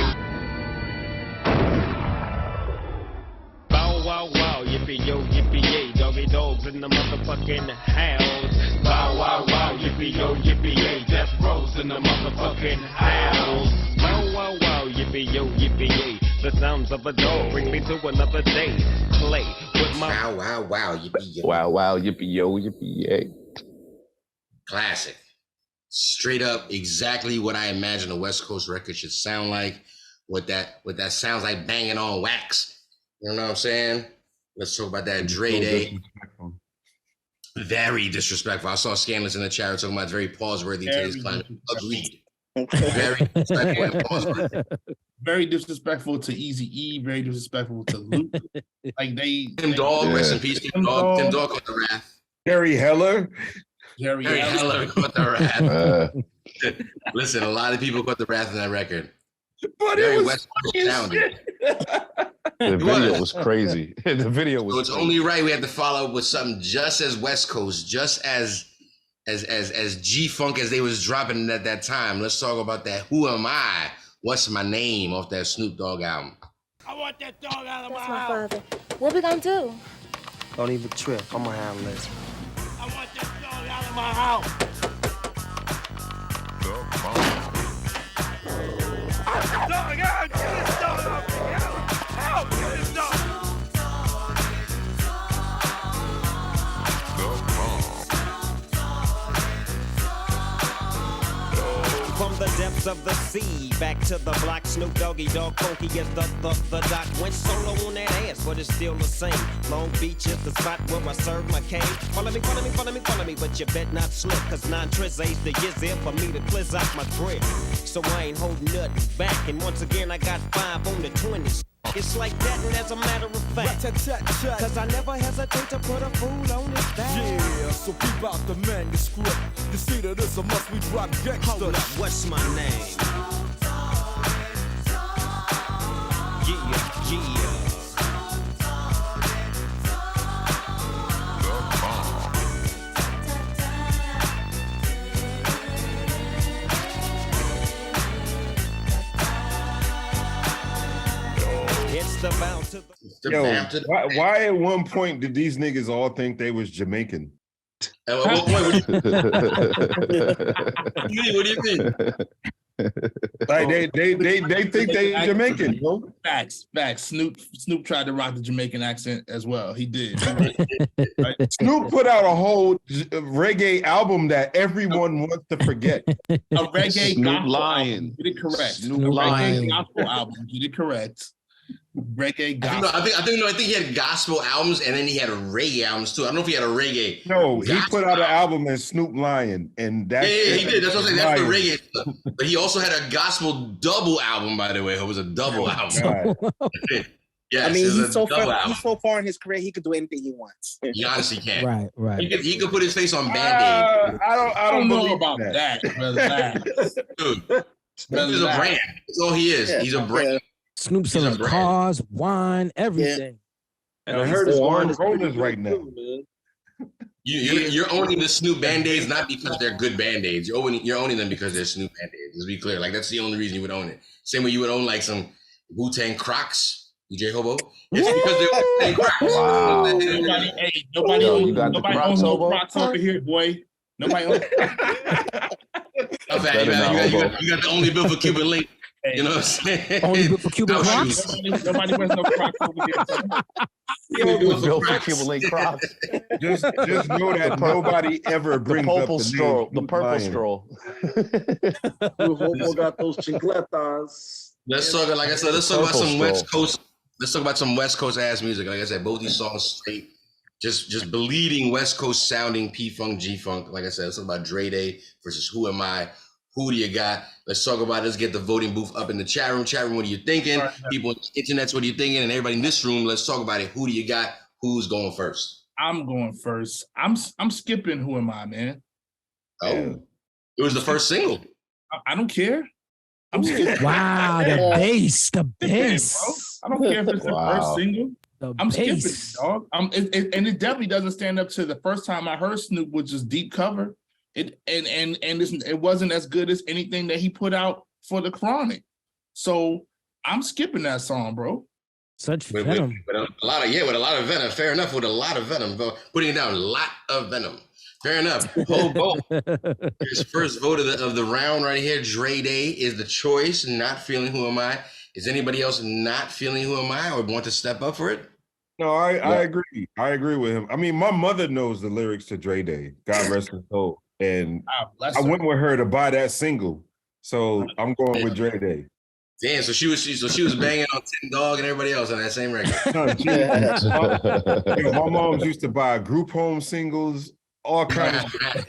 Bow wow wow, yippee yo, yippee yay, doggy dogs in the motherfucking house. Bow wow wow, yippee yo, yippee yay, death rows in the motherfucking house. Bow wow wow, yippee yo, yippee yay, the sounds of a dog bring me to another day. Play with my wow wow wow, yippee yo. Wow wow, yippee yo, yippee yay. Classic. Straight up, exactly what I imagine a West Coast record should sound like. What that sounds like banging on wax. You know what I'm saying? Let's talk about that Dre Day. Very disrespectful. I saw Scandalous in the chat talking about very pause-worthy to his climate. Agreed. Very disrespectful and pause-worthy. Very disrespectful to Eazy-E. Very disrespectful to Luke. Like Tim Dog, rest in peace. Tim Dog caught the wrath. Harry Heller. Harry Heller caught the wrath. Listen, a lot of people caught the wrath in that record. But very it was West Coast sounding. The video was crazy. The video was. So it's only right we have to follow up with something just as West Coast, just as G-Funk as they was dropping at that time. Let's talk about that. Who am I? What's my name? Off that Snoop Dogg album. I want that dog out of my That's house. my father. What we gonna do? Don't even trip. I'm gonna handle this. I want that dog out of my house. Dog, get this dog off me. Help, get this dog. the depths of the sea. Back to the block, Snoop Doggy Dogg Funky is the doc. Went solo on that ass, but it's still the same. Long Beach is the spot where I serve my cane. Follow me, but you bet not slip. Cause 9 tris ain't the years there for me to blizz out my grip. So I ain't holding nothing back. And once again, I got 5 on the 20s. It's like that, and as a matter of fact, cause I never hesitate to put a fool on his back. Yeah, so keep out the manuscript. You see that it's a must we drop gangsta. Hold up, what's my name? Yeah. It's the bound to the Yo, why at one point did these niggas all think they was Jamaican? At what point? What do you mean? Like they think they Jamaican, bro. Facts. Snoop tried to rock the Jamaican accent as well. He did. Snoop put out a whole reggae album that everyone wants to forget. A reggae Snoop gospel Lion. album. Get it correct. Snoop Lion. Reggae gospel album. Get it correct. Reggae gospel. I think he had gospel albums and then he had reggae albums too. I don't know if he had a reggae. No, he put out an album as Snoop Lion, and that's he did. That's what I'm saying. That's the reggae stuff. But he also had a gospel double album, by the way. It was a double album. Yes, I mean, he's so far in his career, he could do anything he wants. He honestly can. Right. He could put his face on Band-Aid. I don't know about that, brother. Dude, Snoop is a brand. That's all he is. He's a brand. Snoop selling cars, wine, everything. And I heard it's on Rollers right now. You're owning the Snoop Band-Aids not because they're good Band-Aids. You're owning them because they're Snoop Band-Aids. Let's be clear. Like, that's the only reason you would own it. Same way you would own like some Wu-Tang Crocs, DJ Hobo. It's because they're Wu-Tang Crocs. Wow. Nobody owns no Crocs over here, boy. Nobody owns. You got the only bill for Cuban Link. Hey. You know what I'm saying? Only bill for Cuban Crocs? Nobody wears no Crocs over here. Bill for Cuban Link Crocs. Just know that nobody ever brings the purple up straw. The purple straw. Hobo got those chicletas. Let's talk about some West Coast. Let's talk about some West Coast ass music. Like I said, both these songs straight, just bleeding West Coast sounding P-Funk, G-Funk. Like I said, let's talk about Dre Day versus Who Am I? Who do you got? Let's talk about it. Let's get the voting booth up in the chat room. Chat room, what are you thinking? Right. People on the internets, what are you thinking? And everybody in this room, let's talk about it. Who do you got? Who's going first? I'm going first. I'm skipping Who Am I, man? Oh, it was the first single. I don't care. I'm skipping. Wow, the bass. I don't care if it's the first single. I'm skipping it, dog. And it definitely doesn't stand up to the first time I heard Snoop, which is Deep Cover. It wasn't as good as anything that he put out for the Chronic. So I'm skipping that song, bro. Such venom. With a lot of venom. Fair enough. With a lot of venom, bro. Putting it down, a lot of venom. Fair enough. Hobo. His first vote of the round right here. Dre Day is the choice. Not feeling Who Am I? Is anybody else not feeling Who Am I or want to step up for it? No, I agree. I agree with him. I mean, my mother knows the lyrics to Dre Day. God rest her soul. And I went with her to buy that single. So I'm going with Dre Day. Damn, so she was banging on Tin Dog and everybody else on that same record. My moms used to buy group home singles, all kinds of stuff.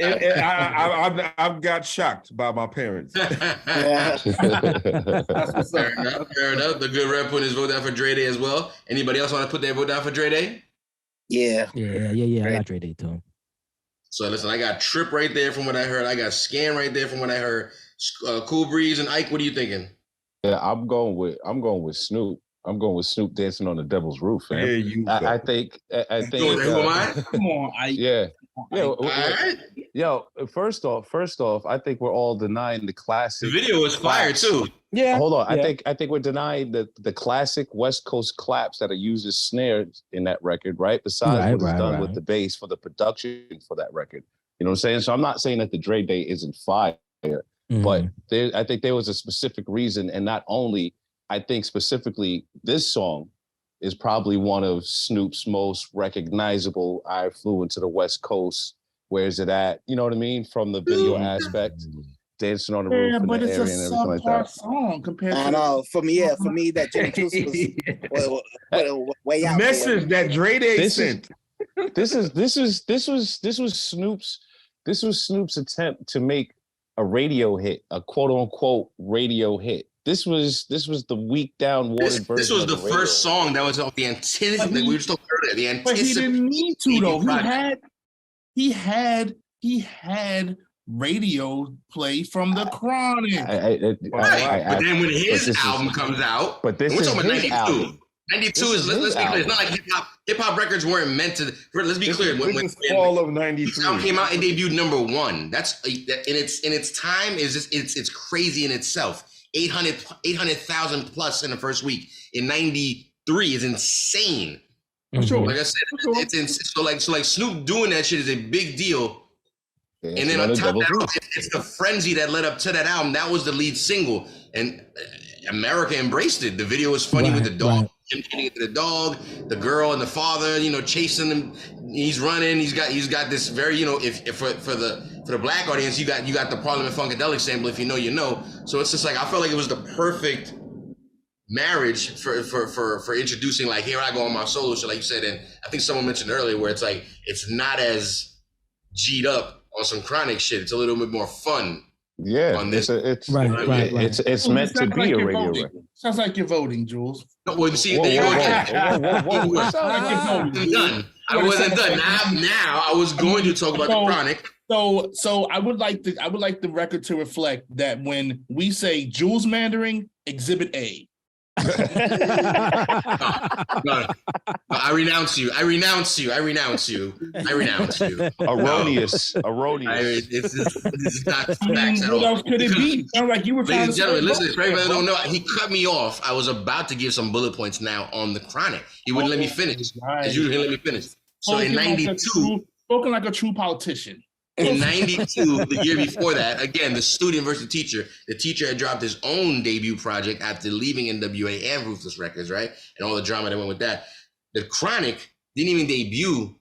I've got shocked by my parents. Fair enough. The good rep put his vote down for Dre Day as well. Anybody else want to put their vote down for Dre Day? Yeah. I got Dre Day too. So listen, I got Trip right there from what I heard. I got Scan right there from what I heard. Cool Breeze and Ike, what are you thinking? Yeah, I'm going with Snoop. I'm going with Snoop dancing on the Devil's Roof, man. I think. Who am I? Come on, Ike. Yeah. All right. Yo, first off, I think we're all denying the classic. The video was fire too. Yeah. Hold on. Yeah. I think we're denying the classic West Coast claps that are used as snares in that record, right? Besides what was done with the bass for the production for that record. You know what I'm saying? So I'm not saying that the Dre Day isn't fire, but I think there was a specific reason, and not only, I think specifically this song is probably one of Snoop's most recognizable. I flew into the West Coast. Where's it at? You know what I mean? From the video aspect. dancing on the roof Yeah, in but the it's a area and everything like subpar that. song compared I to. know. For me, that Gin and Juice was way out there. Message that Dre Day This is- sent. This was Snoop's attempt to make a radio hit, a quote unquote radio hit. This was the weak down watered version. This was of the radio first song that was off the anticipation. We were just talking earlier. The But he didn't need to though. project. He had radio play from the Chronic. But then when his album comes out, but this we're is talking about his 92. album. 92 This is, is let's his be clear, it's album. not like hip-hop records weren't meant to, let's be clear. This is fall of This '93. album came out and debuted #1. That's in its time is just it's crazy in itself. 800,000 plus in the first week in '93 is insane. Sure. Like I said, it's so like Snoop doing that shit is a big deal. Yeah, And then on top of that, it's the frenzy that led up to that album. That was the lead single, and America embraced it. The video was funny with the dog, him getting into the dog, the girl and the father, chasing him. He's running. He's got this very, if for the black audience, you got the Parliament Funkadelic sample. If you know, you know. So it's just like I felt like it was the perfect marriage for introducing, like, here I go on my solo shit, like you said. And I think someone mentioned earlier where it's like it's not as G'd up on some Chronic shit. It's a little bit more fun. Yeah, on this. it's meant to be a radio record. Sounds like you're voting, Jules. No, well, see, there you go again. I wasn't done. Now I was going to talk about the Chronic. So I would like the record to reflect that when we say Jules Mandering, Exhibit A. No, I renounce you. Erroneous. This is not facts at all. What else could it be? Sounds like you were trying Ladies to and gentlemen, listen, for anybody that don't know, he cut me off. I was about to give some bullet points now on the Chronic. He wouldn't let me finish. As usual, he didn't let me finish. So in 92, spoken like a true politician. In 92, the year before that, again, the student versus the teacher. The teacher had dropped his own debut project after leaving NWA and Ruthless Records, right? And all the drama that went with that. The Chronic didn't even debut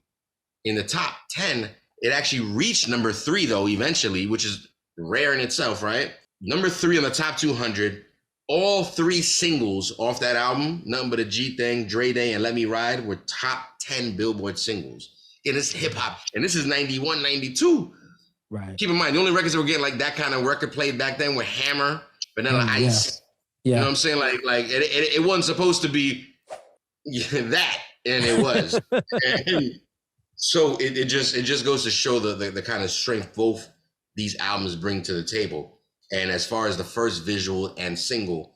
in the top 10. It actually reached #3, though, eventually, which is rare in itself, right? #3 on the top 200. All 3 singles off that album, Nothing But a G Thing, Dre Day, and Let Me Ride, were top 10 Billboard singles. And it's hip hop, and this is 91, 92. Right. Keep in mind, the only records that were getting like that kind of record played back then were Hammer, Vanilla Ice. Yeah. You know what I'm saying? Like it wasn't supposed to be that, and it was. And so it just goes to show the kind of strength both these albums bring to the table. And as far as the first visual and single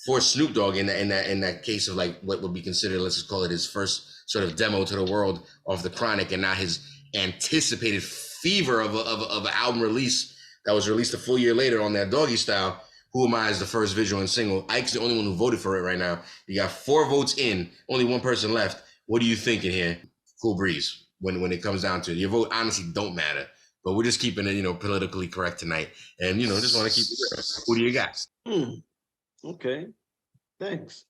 for Snoop Dogg in that case of like what would be considered, let's just call it his first sort of demo to the world of the Chronic, and not his anticipated fever of an album release that was released a full year later on that Doggy Style. Who Am I is the first visual and single. Ike's the only one who voted for it right now. You got 4 votes in, only 1 person left. What are you thinking here? Cool breeze when it comes down to it. Your vote honestly don't matter, but we're just keeping it, politically correct tonight. And, just want to keep it real. Who do you got? Okay, thanks.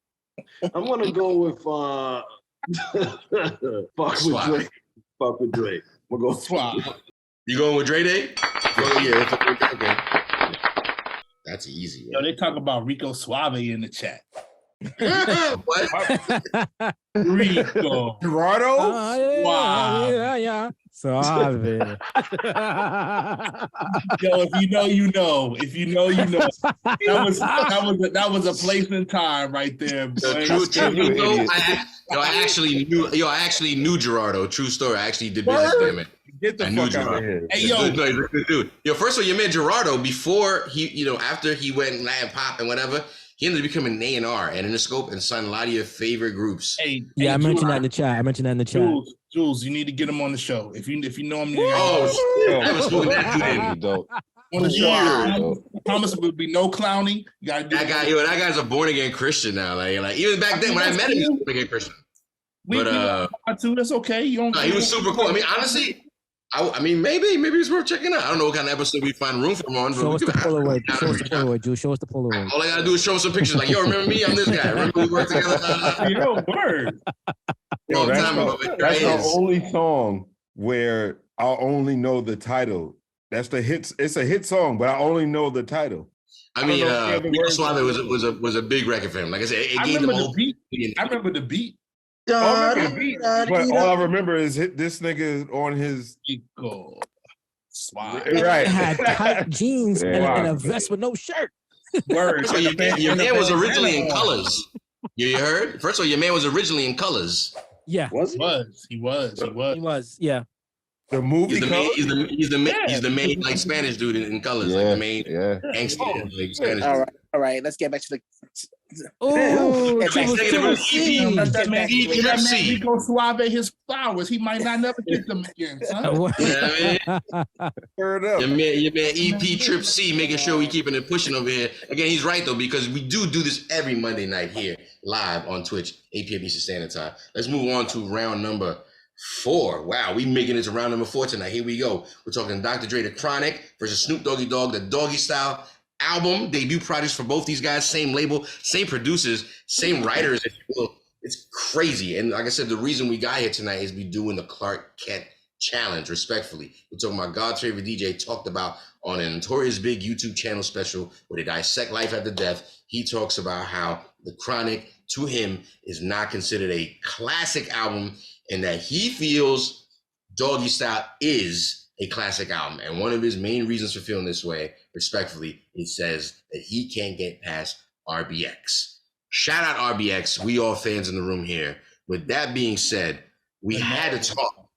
I'm going to go with fuck with Drake. We'll go swap. You going with Dre Day? Oh yeah. Okay. That's easy. Yo, they talk about Rico Suave in the chat. What? Rico. Gerardo? Wow. Yeah. Suave. Yo, if you know, you know. If you know, you know. That was a place and time right there. I actually knew Gerardo. True story. I actually did business with him. Get the fuck out of here. Hey, yo. He's a good dude. First of all, you met Gerardo before he, after he went Latin pop and whatever. He ended up becoming an A&R and Interscope and signed a lot of your favorite groups. Hey, I mentioned that in the chat. Jules, you need to get him on the show. If you know him, I haven't spoken that to him. On the show, promise will be no clowning. You gotta do that guy's a born again Christian now. Like even back then when I met him, he was a born again Christian. That's okay. You don't. He was super cool. I mean, honestly. Maybe it's worth checking out. I don't know what kind of episode we find room for him on. Show us the Polaroid, Jules. Show us the Polaroid. All I gotta do is show him some pictures. Like, yo, remember me? I'm this guy. Remember we worked together? Word. That's the only song where I'll only know the title That's the hits. It's a hit song, but I only know the title. I mean, Rico Suave was a big record for him. Like I said, it gave him a whole beat. I remember the beat. But all I remember is this nigga on his Rico Suave. Right. Had tight jeans and a vest with no shirt. First of all, your man was originally in colors. You heard? First of all, your man was originally in colors. Yeah. He was. Yeah. The movie he's the main like Spanish dude in colors, like the main gangster like Spanish dude. All right, let's get back to the that man Rico Suave his flowers. He might not never get them again, son. Your man EP Trip C making sure we keeping it pushing over here. Again, he's right though, because we do this every Monday night here live on Twitch, 8 p.m. Eastern Standard Time. Let's move on to round number 4. Wow, we making it to round number 4 tonight. Here we go. We're talking DR.DRE, The Chronic versus Snoop Doggy Dogg, the Doggy Style album, debut projects for both these guys, same label, same producers, same writers. It's crazy. And like I said, the reason we got here tonight is we doing the Clark Kent challenge, respectfully. We're talking about God's favorite DJ talked about on a notorious big YouTube channel special where they dissect life after death. He talks about how The Chronic, to him, is not considered a classic album, and that he feels Doggy Style is a classic album. And one of his main reasons for feeling this way, respectfully, he says that he can't get past RBX. Shout out RBX. We all fans in the room here. With that being said, we had to talk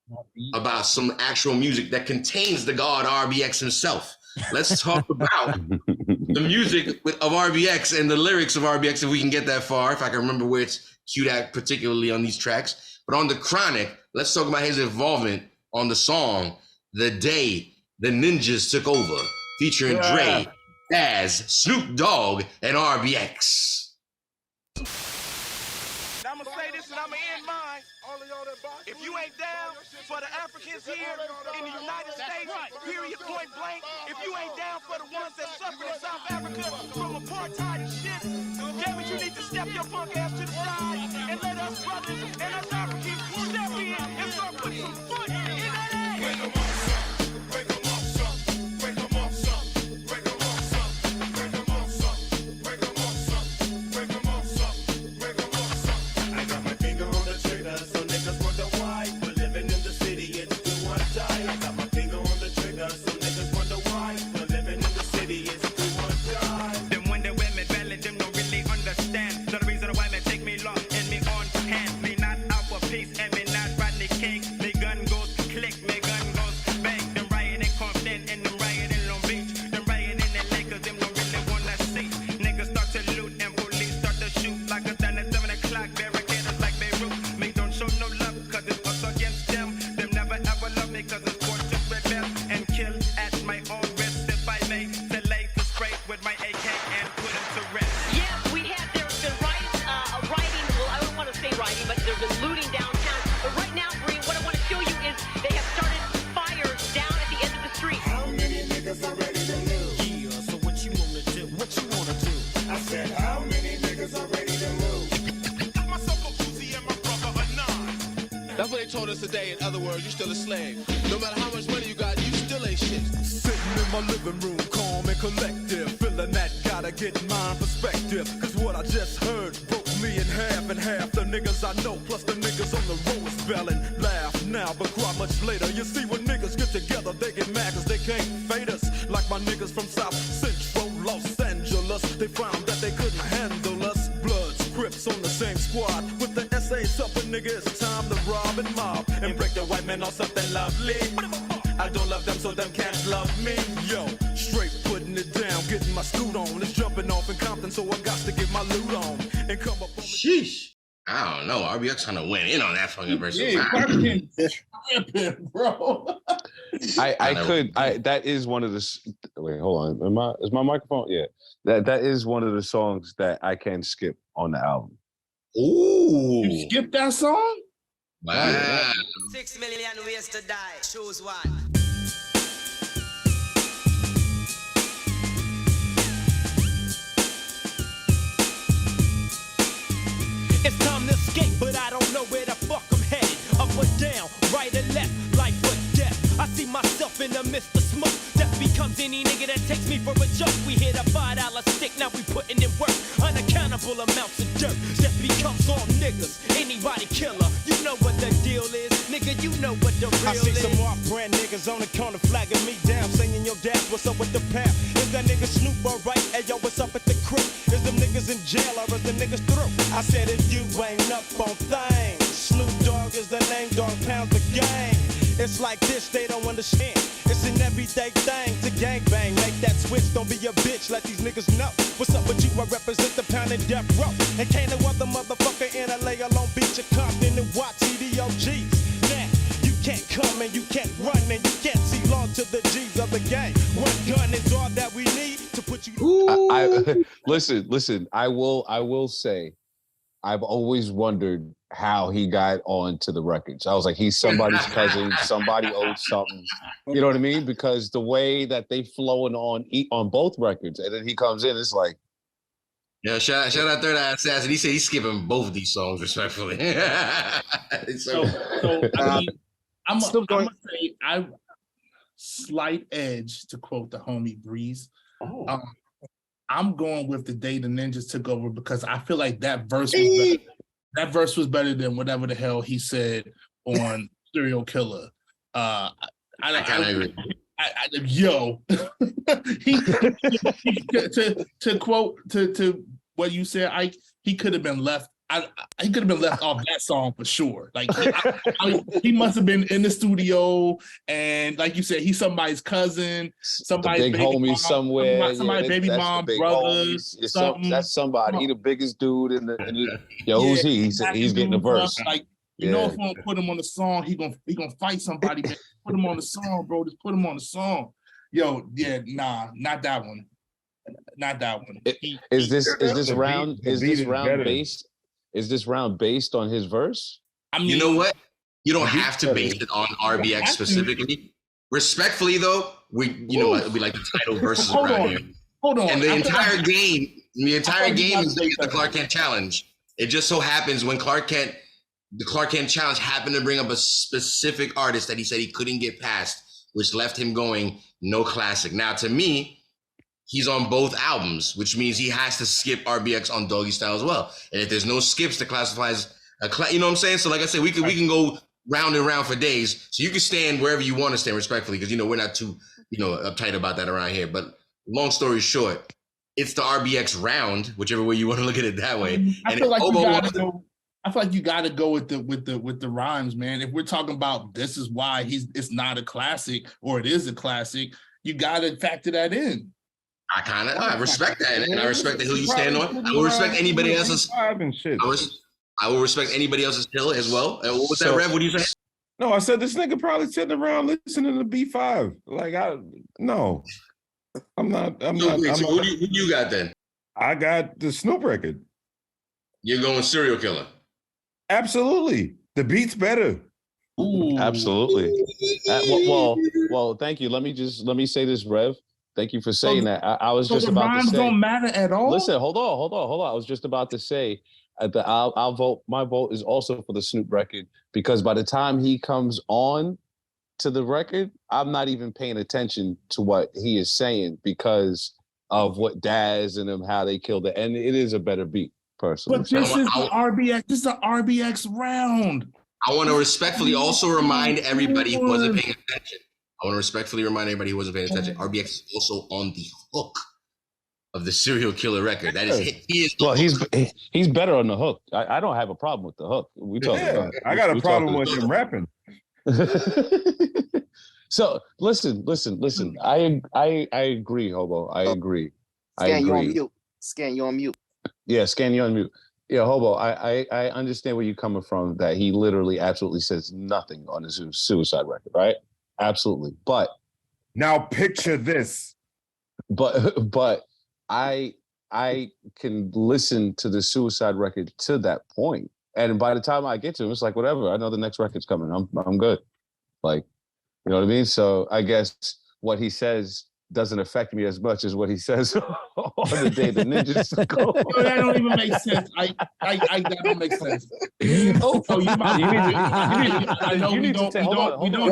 about some actual music that contains the god RBX himself. Let's talk about the music of RBX and the lyrics of RBX, if we can get that far, if I can remember where it's cued at particularly on these tracks. But on The Chronic, let's talk about his involvement on the song The Day the Ninjas Took Over, featuring Dre, Daz, Snoop Dogg, and RBX. I'm gonna say this and I'm gonna end mine. If you ain't down for the Africans here in the United States, period, point blank, if you ain't down for the ones that suffered in South Africa from apartheid and shit, damn it, you need to step your punk ass to the side and let us brothers and us Africans step in and start putting some foot in that ass. Break them off, son. Break them off, son. Break them off, son. Break them off, son. Break them off, son. Break them off, son. Break them off, son. Break them off, son. I got my finger on the trigger, so niggas wonder why. We're living in the city, it's do or die. I got my finger on the trigger, so niggas wonder why. We're living in the city, it's do or die. Them when the women valid, them don't really understand. So the reason why they take me long and me on hand. Me not out for peace and me not Rodney King. Me gun goes click, me gun goes bang. Them rioting in Compton and them rioting in Long Beach. Them rioting in LA cause them don't really wanna see. Niggas start to loot and police start to shoot. Like it's done at 7 o'clock, barricaders like Beirut. Me don't show no love cause it's us against them. Them never ever love me cause it's forced to rebel and kill at my own risk. If I may delay to spray with my AK and put them to rest. Yes, we have. There's been rioting. Well, I don't want to say rioting, but there's been looting downtown. But right now, Bree, what I want to show you is they have started fires down at the end of the street. How many niggas are ready to lose? Yeah, so what you wanna do? What you wanna do? I said, how many niggas are ready to lose? Got myself a Uzi and my brother a 9. That's what they told us today. In other words, you still a slave. No matter how much money you got, you still ain't shit. Sitting in my living room, calm and collective, feeling that gotta get my perspective. Cause what I just heard broke me in half, and half the niggas I know, plus the niggas on the road is belling. Laugh now, but cry much later. You see, when niggas get together, they get mad cause they can't fade us. Like my niggas from South Central Los Angeles, they found that they couldn't handle us. Bloods, Crips on the same squad with the SAs up, and nigga, it's time to rob and mob and break the white man on something lovely. I don't love them, so them can't love me. Yo, straight putting it down, getting my scoot on. It's jumping off in Compton, so I got to get my loot on and come up on. Sheesh. I don't know. RBX trying to win in on that fucking verse. Yeah, tripping, bro. That is one of the. Wait, hold on. Is my microphone? Yeah. That is one of the songs that I can skip on the album. Ooh. You skip that song? Wow. 6 million ways to die. Choose one. It's time to escape, but I don't know where the fuck I'm headed. Up or down, right or left, life or death. I see myself in the midst of smoke. comes any nigga that takes me for a joke. We hit a $5 stick, now we putting in work. Unaccountable amounts of dirt that becomes all niggas. Anybody killer, you know what the deal is. Nigga, you know what the real I see is. some off-brand niggas on the corner flagging me down, saying, yo, dad, what's up with the pound? Is that nigga Snoop alright? Hey, yo, what's up at the crib? Is them niggas in jail or is the niggas through? I said, if you ain't up on things, Snoop Dogg is the name, dog pounds the gang. It's like this, they don't understand. It's an everyday thing to gangbang. Make that switch, don't be a bitch, let these niggas know. What's up with you? I represent the pound and death row. And can't no other motherfucker in LA or Long Beach or Compton and watch DOGGs. Now, you can't come and you can't run and you can't see long to the G's of the game. One gun is all that we need to put you. Listen. I will say, I've always wondered how he got onto the records. I was like, he's somebody's cousin, somebody owed something. You know what I mean? Because the way that they flowing on both records, and then he comes in, it's like, yeah, shout out Third Eye Assassin. He said he's skipping both of these songs respectfully. So I mean, I'm gonna say I slight edge to quote the homie Breeze. I'm going with the day the Ninjas took over because I feel like that verse was better. That verse was better than whatever the hell he said on Serial Killer. I kind of agree. To quote to what you said, he could have been left. He could have been left off that song for sure. Like he must have been in the studio, and like you said, he's somebody's cousin, somebody's big baby homie mom, somewhere. somebody's baby mom, brother. That's somebody. He the biggest dude in the yo. Who's he? He's getting a verse. Like you know, if we don't put him on the song, he gonna fight somebody. Man. Put him on the song, bro. Just put him on the song. Yo, yeah, nah, not that one. Not that one. Is this round based? Is this round based on his verse? I mean, you know what? You don't have to base it on RBX specifically. Respectfully, though, we like the title versus around here. Hold on. And the entire game is the Clark Kent challenge. It just so happens when the Clark Kent challenge happened to bring up a specific artist that he said he couldn't get past, which left him going no classic. Now, to me, he's on both albums, which means he has to skip RBX on Doggy Style as well. And if there's no skips to classify as you know what I'm saying? So like I said, we can go round and round for days. So you can stand wherever you want to stand respectfully, because we're not too uptight about that around here. But long story short, it's the RBX round, whichever way you want to look at it that way. I feel like you gotta go with the rhymes, man. If we're talking about this is why it's not a classic or it is a classic, you gotta factor that in. I respect that, and I respect the hill you stand on. I will respect anybody else's. I will respect anybody else's hill as well. What was that, Rev? What do you say? No, I said this nigga probably sitting around listening to B5. Like no, I'm not. So who do you got then? I got the Snoop record. You're going Serial Killer. Absolutely, the beat's better. Ooh. Absolutely. Well, thank you. Let me say this, Rev. Thank you for saying that. I was just about to say. The rhymes don't matter at all? Listen, hold on. I was just about to say that I'll vote. My vote is also for the Snoop record, because by the time he comes on to the record, I'm not even paying attention to what he is saying because of what Daz and them, how they killed it. And it is a better beat, personally. But this is the RBX. This is the RBX round. I want to respectfully also remind everybody who wasn't paying attention. RBX is also on the hook of the Serial Killer record. That is he's better on the hook. I don't have a problem with the hook. I got a problem with him rapping. So listen. I agree, Hobo. I agree. Scan you on mute. Scan you on mute. Yeah, scan you on mute. Yeah, Hobo. I understand where you're coming from. That he literally absolutely says nothing on his Suicide record, right? Absolutely. But now picture this. But I can listen to the Suicide record to that point. And by the time I get to him, it's like, whatever. I know the next record's coming. I'm good. Like, you know what I mean? So I guess what he says doesn't affect me as much as what he says on the day the ninjas took over. Yo, that don't even make sense. That don't make sense. We don't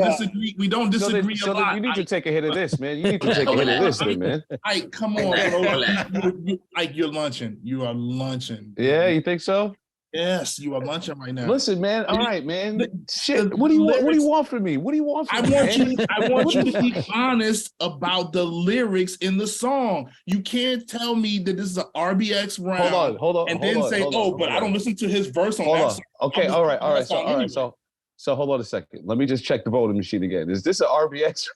disagree. We don't disagree a lot. You need to take a hit of this, man. You need to take a hit of this, man. Ike, come on, bro. Ike, you're lunching. You are lunching. Yeah, you think so? Yes, you are lunching right now. Listen, man. All right, man. Shit. What do you want? What do you want from me? What do you want from me? I want you to be honest about the lyrics in the song. You can't tell me that this is an RBX round. Hold on. And then say, but I don't listen to his verse on that song. Okay, all right. So hold on a second. Let me just check the voting machine again. Is this an RBX?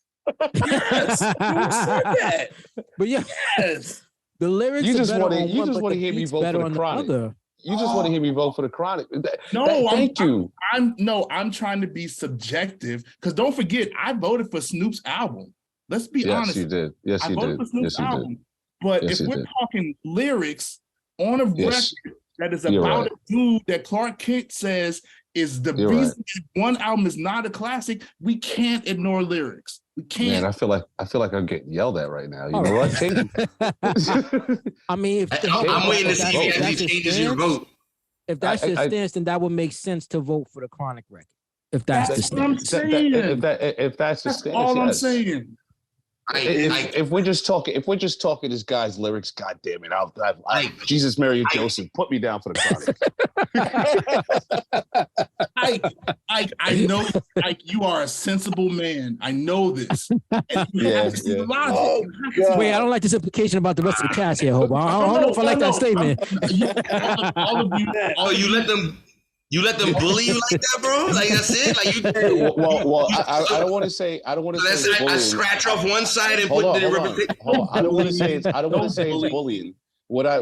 Yes. You said that. But yes. The lyrics. You just want to hear me vote for the Chronic. You just want to hear me vote for the Chronic. Thank you. I'm trying to be subjective because don't forget, I voted for Snoop's album. Let's be honest. Yes, you did. Yes, you did. I voted for Snoop's album. But if we're talking lyrics on a record that is about a dude that Clark Kent says is the reason one album is not a classic, we can't ignore lyrics. We can't. Man, I feel like I'm getting yelled at right now. You know what? Change it. I mean, I'm waiting to see if he changes your vote. If that's your stance, then that would make sense to vote for the Chronic record. If that's the stance. What I'm saying. If that's the stance, all I'm saying. If we're just talking this guy's lyrics, God damn it! I Jesus, Mary, and Joseph, put me down for the Chronic. I know, you are a sensible man. I know this. And you have to see the logic. Wait, I don't like this implication about the rest of the cast here, Hobo. I don't know if I like that statement. You let them bully you like that, bro? Like that's it? Like you? Well, I don't want to say. I don't want to say. I scratch off one side and put the ribbon. I don't want to say. I don't want to say it's bullying. What I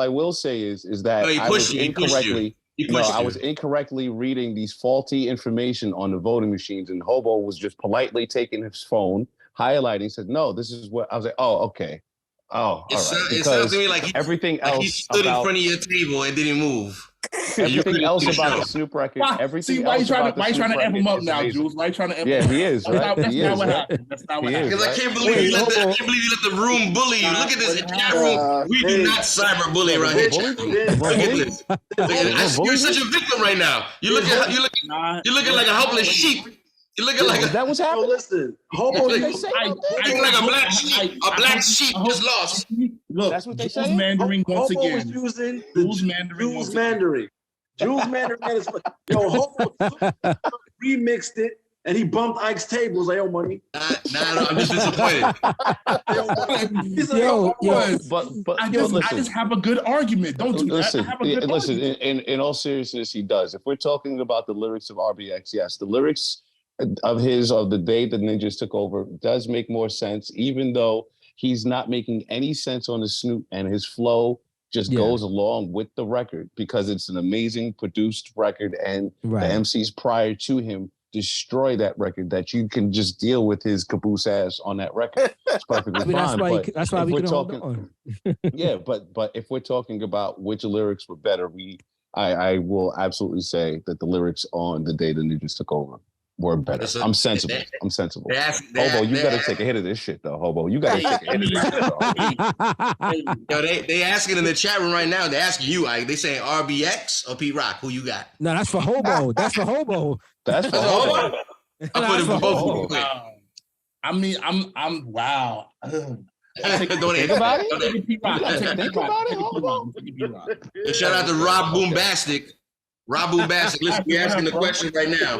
will say is that I was incorrectly. I was incorrectly reading these faulty information on the voting machines, and Hobo was just politely taking his phone, highlighting, said, "No, this is what." I was like, "Oh, okay." Oh, all right. It sounds to me like everything else he stood in front of your table and didn't move. Everything else about the Snoop record. Everything. Why you trying to amp him up now, Jules? Why you trying to amp him up? Yeah, he is. Right? That's not what happened. That's not what happened. Because I can't believe you let the room bully you. Look at this chat room. We do not cyber bully around here. Look at this. You're such a victim right now. You're looking like a helpless sheep. You're looking like that was happening. Listen, Hobo, looking like a black sheep. A black sheep just lost. Look, that's what they say. Mandarin once Hobo again. was using Jules Mandarin. Jules Mandarin is Hobo remixed it and he bumped Ike's table. Like, yo, money. Nah, I'm just disappointed. But I just have a good argument. Don't do that. Listen. In all seriousness, he does. If we're talking about the lyrics of RBX, yes, the lyrics of the day the ninjas took over does make more sense, even though he's not making any sense on the Snoop, and his flow just goes along with the record because it's an amazing produced record, and the MCs prior to him destroy that record that you can just deal with his caboose ass on that record. It's perfectly fine. That's why we can hold on. Yeah, but if we're talking about which lyrics were better, I will absolutely say that the lyrics on the day the ninjas took over were better. I'm sensible. Hobo, you gotta take a hit of this shit though. Hobo, you gotta take a hit of this shit though. Yo, they asking in the chat room right now. They asking you, Ike. They saying RBX or Pete Rock. Who you got? No, that's for Hobo. That's for Hobo. That's for Hobo. I put it for both. I mean, I'm wow. Don't think about it. Shout out to Rob Boombastic. Listen, we asking the question right now.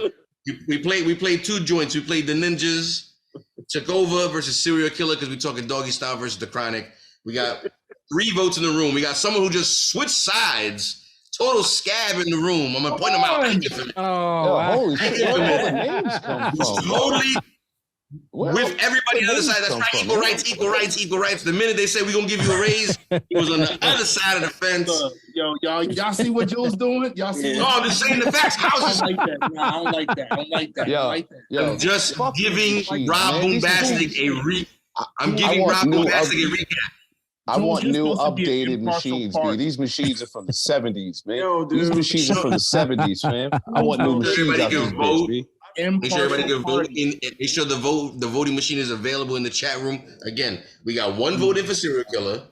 We played two joints. We played the Ninjas Took Over versus Serial Killer because we're talking Doggy Style versus the Chronic. We got 3 votes in the room. We got someone who just switched sides. Total scab in the room. I'm gonna point them out. Holy shit! Where the names come from? Totally. With everybody on the other side, that's right. Equal rights. The minute they say we're gonna give you a raise, he was on the other side of the fence. Yo, y'all see what Joe's doing? Y'all see? No, I'm just saying the facts. I don't like that. Yo, I'm just giving Rob Boombastic a recap. I want new updated machines, B. These machines are from the 70s, man. These machines are from the 70s, man. I want new machines out this bitch, B. Make sure everybody can vote. Make sure the voting machine is available in the chat room. Again, we got 1 vote in for Serial Killer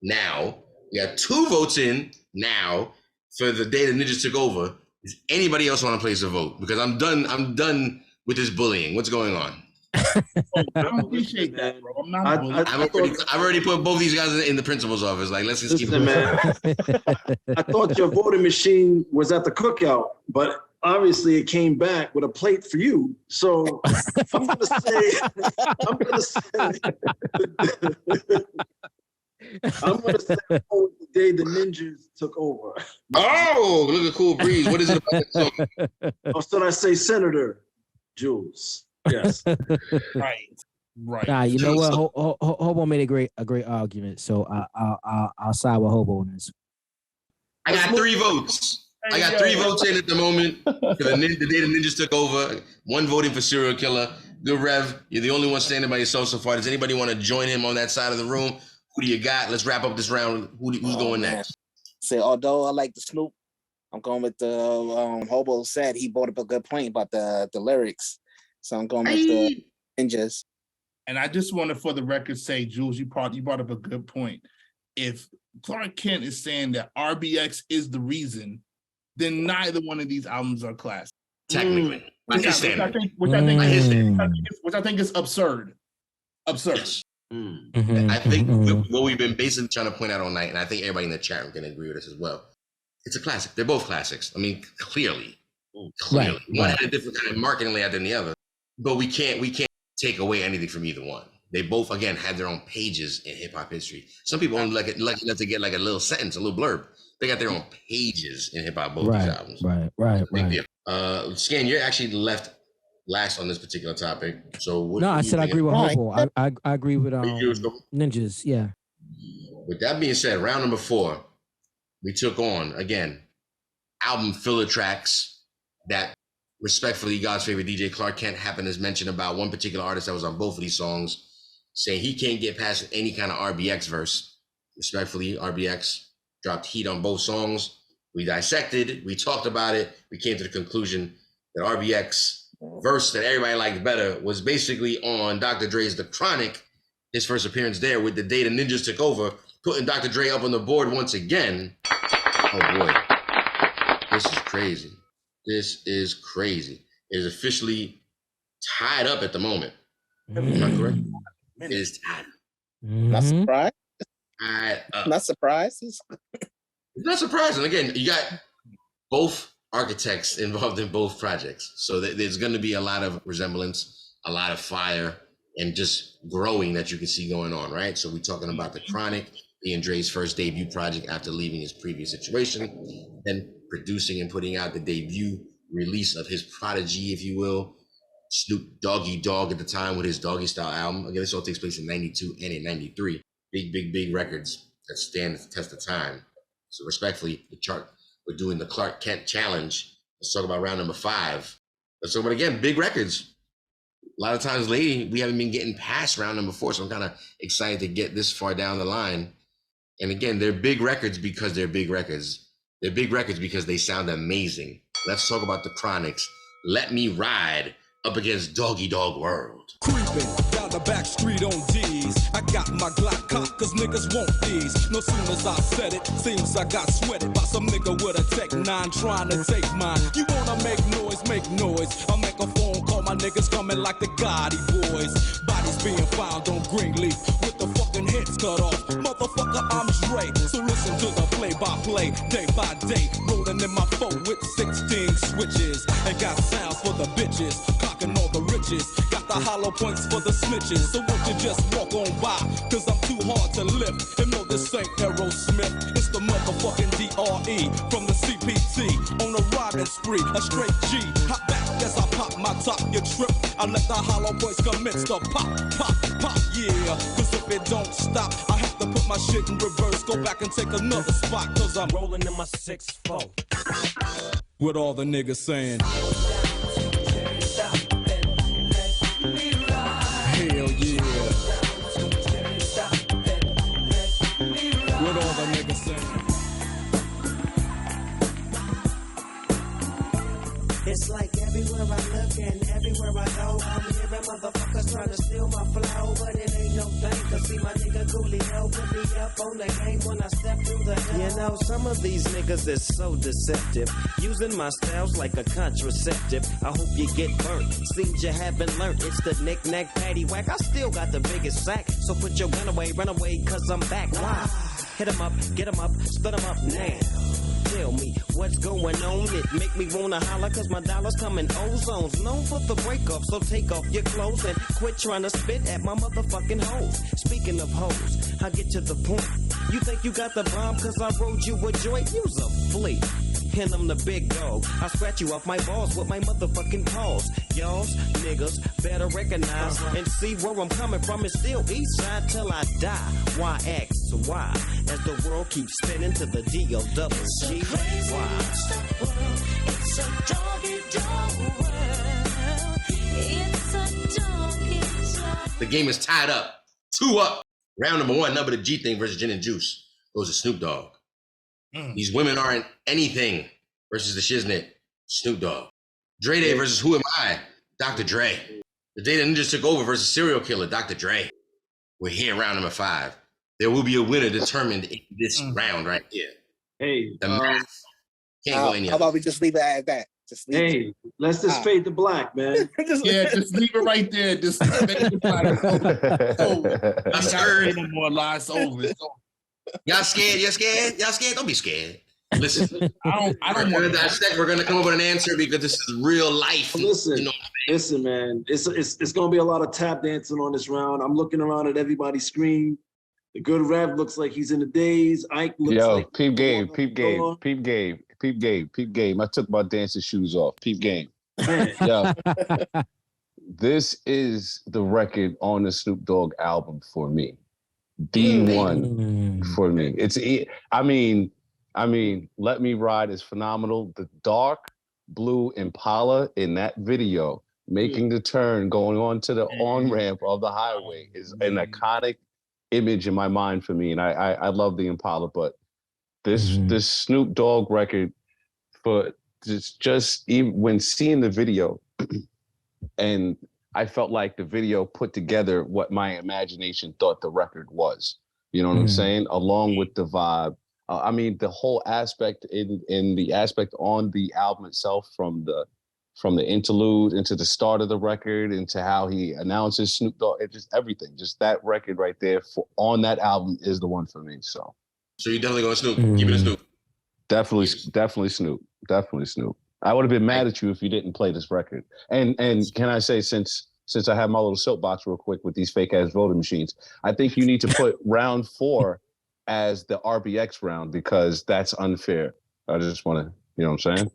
now. We got 2 votes in now for the day the ninjas took over. Does anybody else want to place a vote? Because I'm done with this bullying. What's going on? I appreciate that, bro. I'm not. I've already put both these guys in the principal's office. Like, let's just keep it. Man, I thought your voting machine was at the cookout, but obviously it came back with a plate for you. So I'm gonna say the day the ninjas took over. Oh, look at Cool Breeze. What is it about that song? Or should I say Senator Jules? Yes. Right. Nah, you know what? Hobo made a great argument. So I'll side with Hobo on this. I got 3 votes. I got 3 votes in at the moment for the day the ninjas took over. 1 voting for Serial Killer. Good Rev, you're the only one standing by yourself so far. Does anybody want to join him on that side of the room? Who do you got? Let's wrap up this round. Who's going next? Say, although I like the Snoop, I'm going with the Hobo said he brought up a good point about the lyrics. So I'm going with the ninjas. And I just want to, for the record, say, Jules, you brought up a good point. If Clark Kent is saying that RBX is the reason, then neither one of these albums are classic. Technically. Which I think is absurd. Absurd. Yes. I think what we've been basically trying to point out all night, and I think everybody in the chat room can agree with us as well. It's a classic. They're both classics. I mean, clearly. One had a different kind of marketing layout than the other. But we can't take away anything from either one. They both, again, had their own pages in hip hop history. Some people only lucky enough to get like a little sentence, a little blurb. They got their own pages in hip hop, both these albums. Right. Scan, you're actually left last on this particular topic. So I said I agree with Hobo. I agree with ninjas. Yeah. With that being said, round number 4, we took on again album filler tracks that respectfully God's favorite DJ Clark Kent happened to mention about one particular artist that was on both of these songs, saying he can't get past any kind of RBX verse. Respectfully, RBX dropped heat on both songs. We dissected, we talked about it, we came to the conclusion that RBX verse that everybody liked better was basically on DR.DRE's The Chronic, his first appearance there with The Day the Ninjas Took Over, putting DR.DRE up on the board once again. Oh boy, this is crazy. This is crazy. It is officially tied up at the moment. Am I correct? It is tied. Not surprised. Not surprised. It's not surprising. Again, you got both architects involved in both projects. So there's going to be a lot of resemblance, a lot of fire, and just growing that you can see going on, right? So we're talking about The Chronic being Dre's first debut project after leaving his previous situation, then producing and putting out the debut release of his prodigy, if you will, Snoop Doggy Dogg at the time with his DOGGYSTYLE album. Again, this all takes place in 92 and in 93. Big records that stand the test of time. So respectfully, we're doing the Clark Kent challenge. Let's talk about round number 5. Let's talk about, again, big records. A lot of times lately, we haven't been getting past round number 4, so I'm kind of excited to get this far down the line. And again, they're big records because they're big records. They're big records because they sound amazing. Let's talk about The Chronic's Let Me Ride up against Doggy Dogg World. Creeping down the back street on D's. I got my Glock cocked cause niggas want these. No soon as I said it, seems I got sweated by some nigga with a Tech 9 trying to take mine. You wanna make noise, make noise. I'll make a phone call, my niggas coming like the Gotti boys. Bodies being found on Greenleaf with the fucking heads cut off. Motherfucker, I'm Dre. So listen to the play-by-play, day by day. Rolling in my phone with 16 switches. And got sounds for the bitches, clocking all the riches. Got the hollow points for the snitches. So won't you just walk on by, cause I'm too hard to lift. And no, this ain't Aerosmith. It's the motherfucking DRE from the CPT. On a riding spree, a straight G. Hop back as I pop my top, you trip. I let the hollow points commence to pop, yeah. Cause if it don't stop, I have to put my shit in reverse. Go back and take another spot, cause I'm rolling in my 6-4. With all the niggas saying, hell yeah. With all the niggas saying. It's like everywhere I look And everywhere I go, I'm hearing motherfuckers trying to steal my flow. But it ain't no thing, cause see my nigga Coolio put me up on the game when I step through the door. You know, some of these niggas is so deceptive, using my styles like a contraceptive. I hope you get burnt. Seems you haven't learned. It's the knick-knack, paddywhack. I still got the biggest sack. So put your gun away, run away, cause I'm back. Why? Hit 'em up, get 'em up, split 'em up now. Tell me what's going on. It make me wanna holler cause my dollars come in ozones. Known for the break off, so take off your clothes and quit trying to spit at my motherfucking hoes. Speaking of hoes, I get to the point. You think you got the bomb cause I rode you a joint? You's a flea. And I'm the big dog. I scratch you off my balls with my motherfucking paws. Y'all's niggas better recognize and see where I'm coming from. It's still east side till I die. Why X? Why? As the world keeps spinning to the DOGGY. Why? It's a doggy dog world. It's a doggy dog. The game is tied up. 2 up. Round number 1, number the G thing versus Gin and Juice. Goes to Snoop Dogg. These women aren't anything versus the Shiznit, Snoop Dogg. DRE versus Who Am I, DR.DRE. The Day the Ninjas Took Over versus Serial Killer, DR.DRE. We're here, round number 5. There will be a winner determined in this round right here. Hey, the math can't go any How other. about we just leave it at that? Just leave hey, it. let's just fade to black, man. Just Just leave it right there. Just make it scared. no more lies over. It's over. Y'all scared? Y'all scared? Y'all scared? Don't be scared. Listen, I don't want to dissect. We're gonna come up with an answer because this is real life. Listen, you know listen, man. It's gonna be a lot of tap dancing on this round. I'm looking around at everybody's screen. The good Rev looks like he's in the days. Ike looks like peep game. I took my dancing shoes off. Peep game. Yo, this is the record on the Snoop Dogg album for me. D1 for me. I mean, Let Me Ride is phenomenal. The dark blue Impala in that video, making the turn, going on to the on-ramp of the highway is an iconic image in my mind for me. And I love the Impala, but this Snoop Dogg record, for just even when seeing the video, and I felt like the video put together what my imagination thought the record was. You know what I'm saying? Along with the vibe. I mean, the whole aspect in the aspect on the album itself, from the interlude into the start of the record, into how he announces Snoop Dogg, it just everything. Just that record right there on that album is the one for me. So you definitely going Snoop. Keep it a Snoop. Definitely Snoop. Definitely Snoop. I would have been mad at you if you didn't play this record. And can I say, since I have my little soapbox real quick with these fake ass voting machines, I think you need to put round 4 as the RBX round, because that's unfair. I just want to, you know what I'm saying?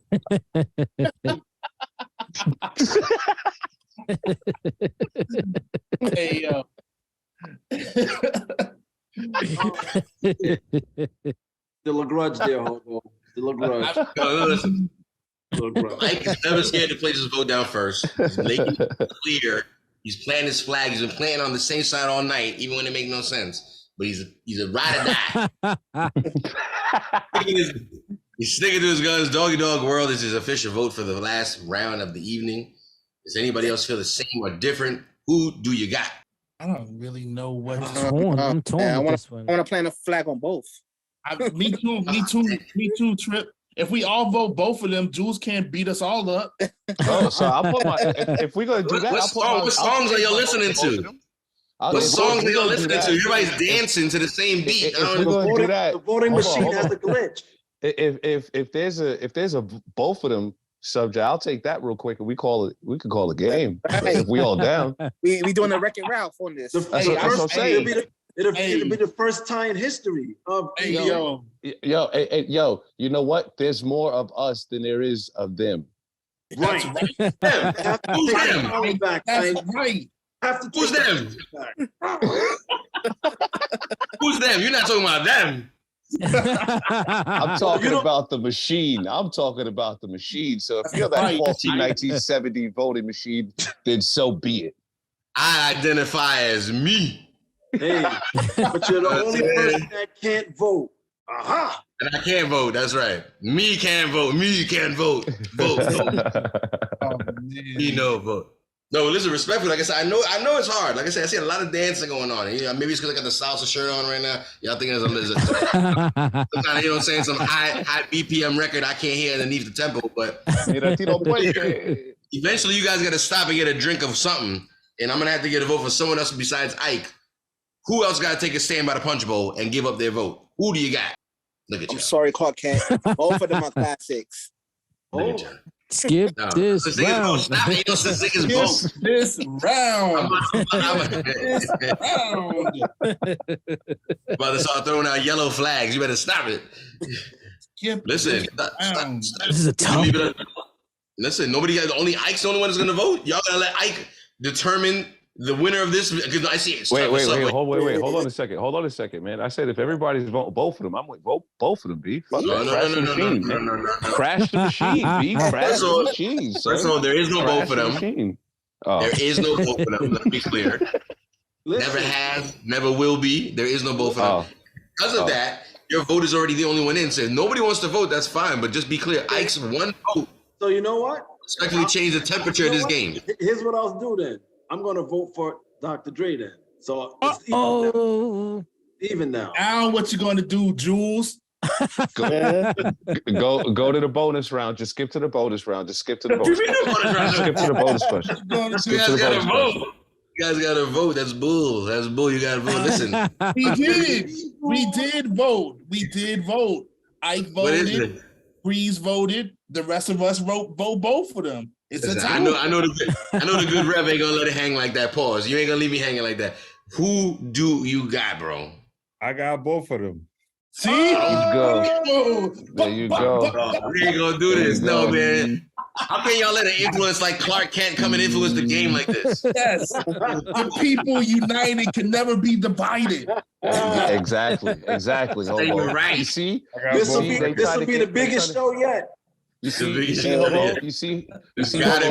Hey, yo. Still a grudge there, Hobo. Still a grudge. Listen. Mike is never scared to place his vote down first. He's making it clear. He's planting his flag. He's been playing on the same side all night, even when it makes no sense. But he's a ride or die. He's sticking to his guns. Doggy Dogg World is his official vote for the last round of the evening. Does anybody else feel the same or different? Who do you got? I don't really know what. I'm torn. I want to plant a flag on both. Me too, Trip. If we all vote both of them, Jules can't beat us all up. Oh, so I'll put my. If we're gonna do that, what songs are y'all listening to? What songs are y'all listening to? Everybody's dancing to the same beat. The voting machine has the glitch. If there's a both of them subject, I'll take that real quick, and we could call a game if we all down. We doing a record route on this. That's what I'm saying. It'll be the first tie in history of yo. You know what? There's more of us than there is of them. Right. Who's them? That's right. Who's them? Who's them? You're not talking about them. I'm talking about the machine. So if you're that faulty 1970 voting machine, then so be it. I identify as me. Hey, but you're the only person that can't vote. Aha! And I can't vote. That's right. Me can't vote. Me can't vote. Vote. Oh, man. Me no vote. No, listen, respectfully, like I said, I know it's hard. Like I said, I see a lot of dancing going on. You know, maybe it's because I got the salsa shirt on right now. Y'all thinking there's some kind of, you know what I'm saying, some high BPM record I can't hear underneath the tempo, but eventually you guys got to stop and get a drink of something, and I'm going to have to get a vote for someone else besides Ike. Who else got to take a stand by the punch bowl and give up their vote? Who do you got? Look at you. I'm sorry, Clark Kent. Both of them are classics. Look at you. Skip this round. Stop it. You don't say This round. About to start throwing out yellow flags. You better stop it. Listen, this is a tough. Listen, only Ike's the only one that's gonna vote. Y'all gotta let Ike determine the winner of this, because I see it. Wait, hold on a second, man. I said if everybody's voting both of them, I'm like, vote both of them, B. Crash the machine, Crash the machine, B. Crash the machine. First of all, there is no vote for them. There is no vote for them. Let's be clear. Never has, never will be. There is no vote for them. Because of that, your vote is already the only one in. So if nobody wants to vote, that's fine. But just be clear, Ike's one vote. So you know what? Respectfully change the temperature of this game. Here's what I'll do then. I'm gonna vote for Dr.DRE then. So it's even now. Now what you gonna do, Jules? Go to the bonus round. Just skip to the bonus round. Skip to the bonus question. You guys gotta vote. You guys gotta vote. That's bull. That's bull. You gotta vote. Listen. We did vote. Ike voted. Breeze voted. The rest of us vote both of them. It's a tie. I know the good rev ain't gonna let it hang like that. Pause. You ain't gonna leave me hanging like that. Who do you got, bro? I got both of them. See? There you go. We ain't gonna do this. No, man. How can y'all let an influence like Clark Kent come and influence the game like this? Yes. The people united can never be divided. Exactly. You're right. You see? This will be the biggest show yet. You see? They tried to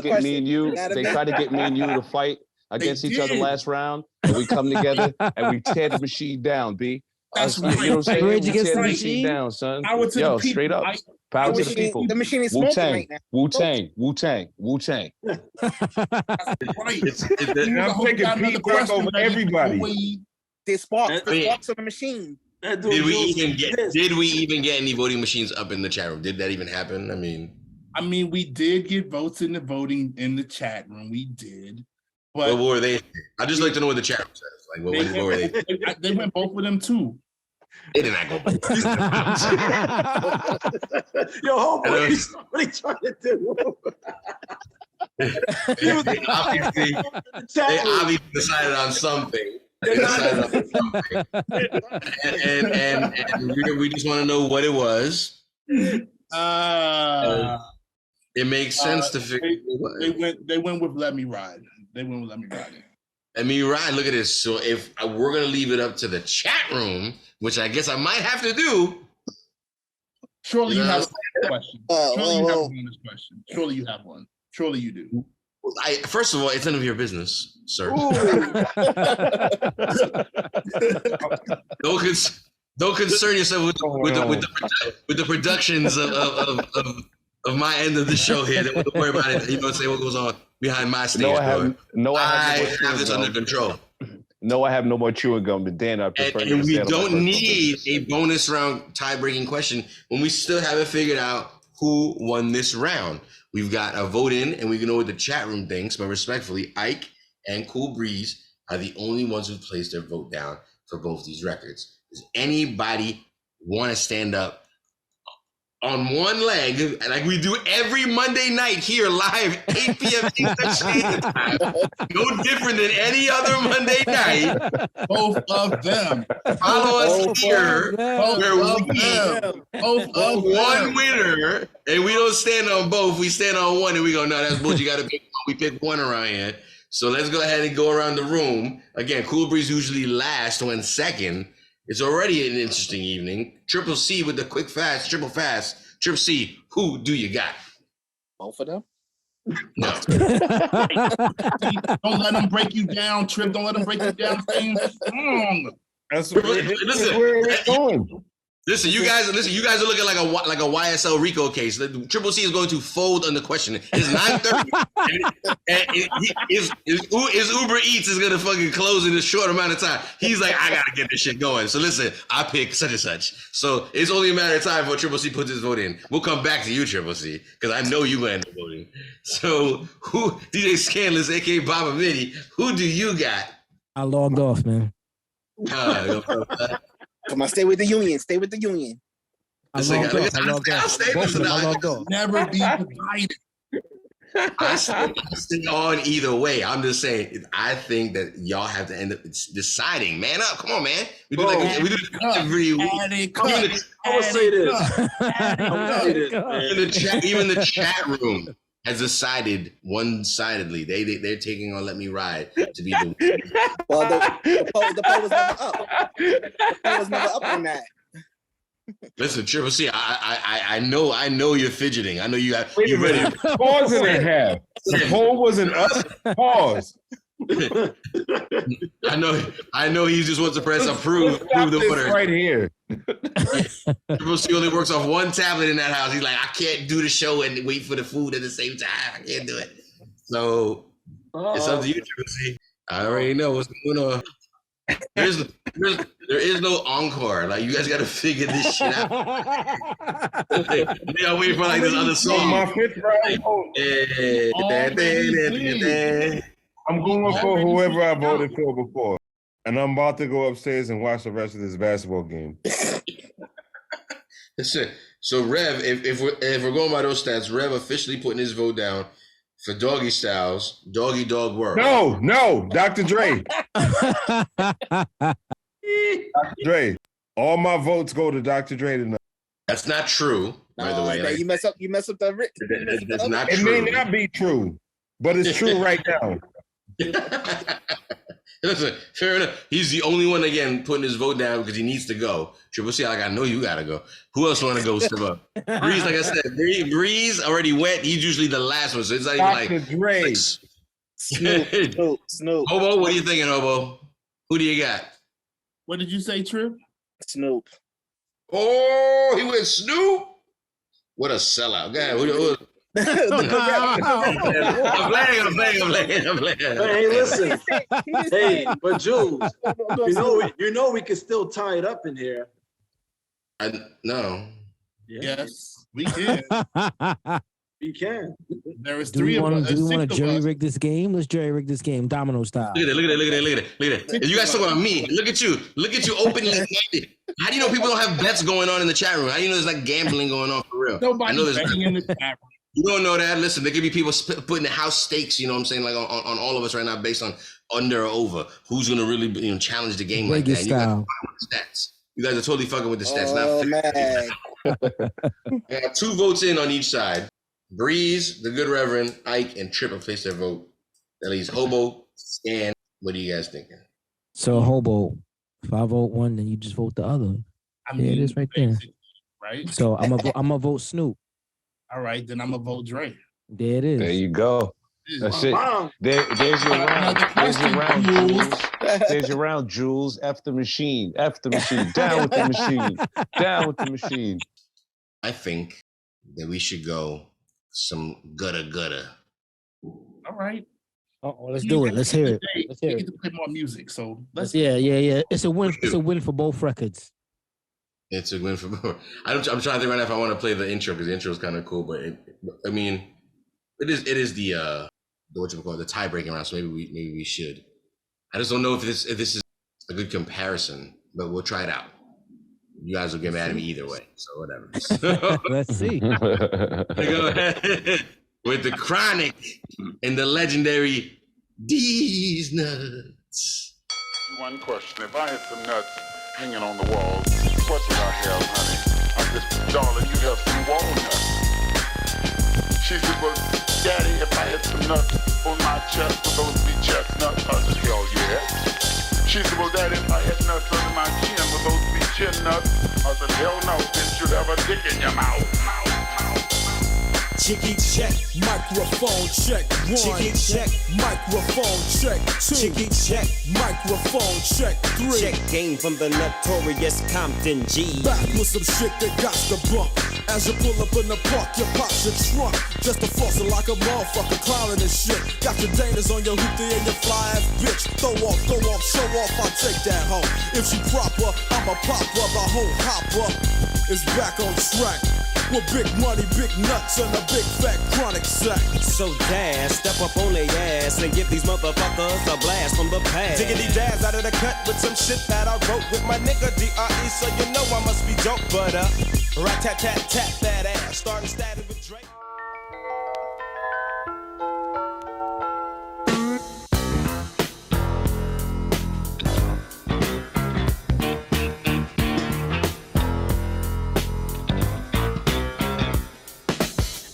get me and you. They tried to get me and you to fight against each other last round, and we come together and we tear the machine down, B. That's right. You know what I'm saying? Rage We against tear the the machine down, son. Yo, straight up. Power to the people. The machine is smoking right now. Wu-Tang. I'm taking Pete back over everybody. They sparks on the machine. Did we even get any voting machines up in the chat room? Did that even happen? I mean, we did get votes in the voting in the chat room. We did. But what were they? I just like to know what the chat room says. Like, what were they? They went both with them too. They did not go both. Yo, homeboy, what are you trying to do? they obviously decided on something. And we just want to know what it was. It makes sense to figure. They went with Let Me Ride. Let Me Ride. Look at this. So if we're gonna leave it up to the chat room, which I guess I might have to do. Surely you have a question. Surely you have a bonus question. Surely you have one. Surely you do. First of all, it's none of your business, sir. Don't concern yourself with the productions of my end of the show here. Don't worry about it. You know, say what goes on behind my stage door. I have this under control. No, I have no more chewing gum than Dan. I prefer and we don't need a bonus round tie-breaking question when we still haven't figured out who won this round. We've got a vote in, and we can know what the chat room thinks, but respectfully, Ike and Cool Breeze are the only ones who placed their vote down for both these records. Does anybody want to stand up on one leg, like we do every Monday night here live, 8 p.m. Eastern Standard Time? No different than any other Monday night. Both of them. Follow us here, where we vote one winner, and we don't stand on both. We stand on one, and we go, no, that's bullshit. You got to pick one. We pick one around here. So let's go ahead and go around the room. Again, Cool Breeze usually last, went second. It's already an interesting evening. Triple C with the quick fast, triple fast. Triple C, who do you got? Both of them? No. Don't let them break you down, Trip. Don't let them break you down. That's Listen, where it's going. Listen, you guys are looking like a YSL Rico case. The Triple C is going to fold on the question. It's 9:30, and his Uber Eats is gonna fucking close in a short amount of time. He's like, I gotta get this shit going. So listen, I pick such and such. So it's only a matter of time before Triple C puts his vote in. We'll come back to you, Triple C, because I know you gonna end up voting. So who, DJ Scandalous, aka Baba Mini, who do you got? I logged off, man. Come on, stay with the union. Stay with the union. I logged off. Never be divided. I stay on either way. I'm just saying, I think that y'all have to end up deciding. Man up, come on, man. We do this every week. I would say this. Even the chat room has decided one-sidedly. They're taking on Let Me Ride to be the. Well, the poll was never up. The poll was never up on that. Listen, Triple C, I know you're fidgeting. I know you ready. Pause and a half. The poll wasn't up. Pause. I know he just wants to press approve the order. Right here. Triple C only works off one tablet in that house. He's like, I can't do the show and wait for the food at the same time. I can't do it. So it's up to you, Triple C. I already know what's going on. There is no encore. Like, you guys got to figure this shit out. Y'all waiting for like this other song. My fifth round. I'm going for whoever I voted for before, and I'm about to go upstairs and watch the rest of this basketball game. Listen, so Rev, if we're going by those stats, Rev officially putting his vote down for Doggy Styles, Doggy Dog World. No, Dr. Dre. Dr. Dre. All my votes go to Dr. Dre tonight. That's not true, by the way. You mess up the. That's not it true. may not be true, but it's true right now. Listen, fair enough. He's the only one again putting his vote down because he needs to go. Triple C, like, I know you gotta go. Who else want to go? Step up. Breeze, like I said, Breeze already went. He's usually the last one, so it's not even like Dre. Snoop. Hobo, what are you thinking, Hobo? Who do you got? What did you say, Trip? Snoop. Oh, he went Snoop. What a sellout! God, I'm playing. Hey, listen. Hey, but Jules, you know we can still tie it up in here. No. Yes, we can. We can. There is Do we want to jury rig this game? Let's jury rig this game, domino style. Look at that. You guys talking about me. Look at you openly handed. How do you know people don't have bets going on in the chat room? How do you know there's like gambling going on for real? Nobody's betting in the chat room. You don't know that? Listen, there could be people putting the house stakes, you know what I'm saying, like on all of us right now based on under or over. Who's going to really challenge the game like that? You guys are totally fucking with the stats. I got 2 votes in on each side. Breeze, the good Reverend, Ike, and Trip have placed their vote. That leaves Hobo, Stan. What are you guys thinking? So, Hobo, if I vote one, then you just vote the other. It is right there. Right? So, I'm gonna vote Snoop. All right, then I'm gonna vote Dre. There it is. There you go. That's it. There's your round, Jules. There's your round, Jules. F the machine. F the machine. Down with the machine. Down with the machine. I think that we should go some gutta. All right. Oh, let's do it. Let's hear it. Let's hear we it. need to play more music, so let's. Yeah. It's a win. It's a win for both records. It's a win for both. I'm trying to think right now if I want to play the intro because the intro is kind of cool, but it is the the tie-breaking round. So maybe we should. I just don't know if this is a good comparison, but we'll try it out. You guys will get mad at me either way, so whatever. Let's see. Go ahead with the Chronic and the legendary D's Nuts. One question: if I had some nuts hanging on the wall, what would I have, honey? I said, darling, you have some walnuts. She said, well, Daddy, if I had some nuts on my chest, would those be chestnuts? I said, hell yeah. She said, well, Daddy, if I had nuts under my chin, would those be chin nuts? I said, hell no, didn't you have a dick in your mouth? Chicky check, Microphone check. 1. Chicky check, Microphone check. 2. Chicky check, Microphone check. 3. check game from the notorious Compton G. Back with some shit that got to bump. As you pull up in the park, you pop your trunk. Just a fossil like a motherfucker clowning and shit. Got your Danas on your hoopty and your fly ass bitch. Throw off, show off, I'll take that home. If she proper, I'm a popper. The whole hopper is back on track. With big money, big nuts, and a big fat chronic sack. So dash, step up on their ass and give these motherfuckers a blast from the past. Diggity Daz out of the cut with some shit that I wrote with my nigga DRE, so you know I must be dope, but rat tat tat tat that ass, starting static with Drake.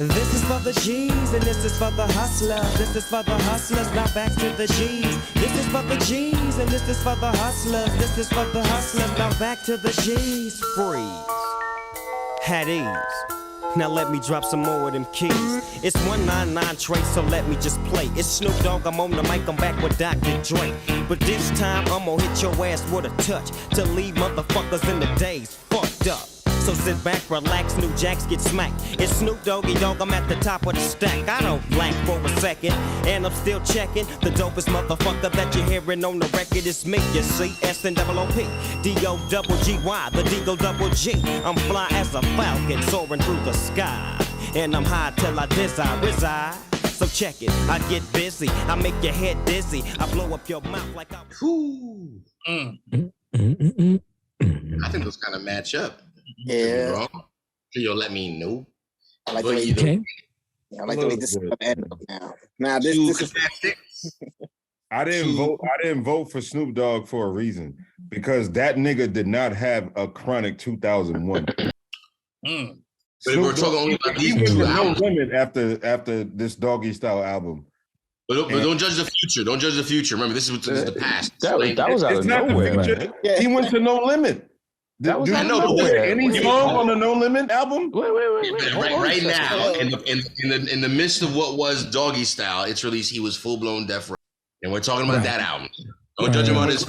This is for the G's and this is for the hustlers. This is for the hustlers, now back to the G's. This is for the G's and this is for the hustlers. This is for the hustlers, now back to the G's. Freeze. Had ease. Now let me drop some more of them keys. It's 199 Trace, so let me just play. It's Snoop Dogg, I'm on the mic, I'm back with DR.DRE. But this time I'm gonna hit your ass with a touch to leave motherfuckers in the days fucked up. So sit back, relax, new jacks get smacked. It's Snoop Doggy Dogg, I'm at the top of the stack. I don't blank for a second, and I'm still checking. The dopest motherfucker that you're hearing on the record is me, you see. SNOOP, DOGGY, the DOGG. I'm fly as a falcon, soaring through the sky. And I'm high till I reside. So check it, I get busy, I make your head dizzy. I blow up your mouth like I... I think those kind of match up. Yeah. Wrong. You'll let me know. I like the way I like the way this is end up now. Now this is I didn't vote for Snoop Dogg for a reason, because that nigga did not have a Chronic 2001. But we're talking only about these two albums. No limit after this Doggy Style album. But don't judge the future. Don't judge the future. Remember, this is the past. That was out of nowhere, man. He went to No Limit. That was I know. Any song on the No Limit album? Wait. Right now, in the midst of what was Doggy Style, its release, he was full blown Death Row, and we're talking about that album. Don't judge him on his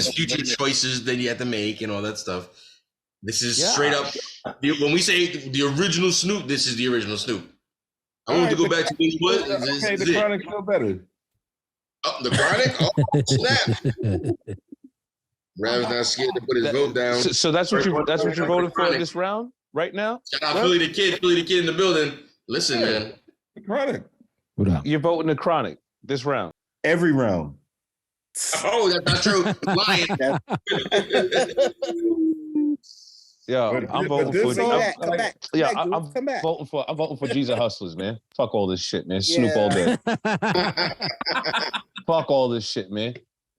future choices that he had to make and all that stuff. This is straight up. When we say the original Snoop, this is the original Snoop. I want to go back to what. Okay, the Chronic feel better. Oh, the Chronic? Oh, snap. Rav's not scared to put his vote down. So that's what you're voting for this round right now? Shout out Philly the Kid in the building. Listen, man. The Chronic. What up? You're voting the Chronic this round. Every round. Oh, that's not true. Lying. Yeah, I'm voting for. I'm voting for Jesus Hustlers, man. Fuck all this shit, man. Snoop all day. Fuck all this shit, man.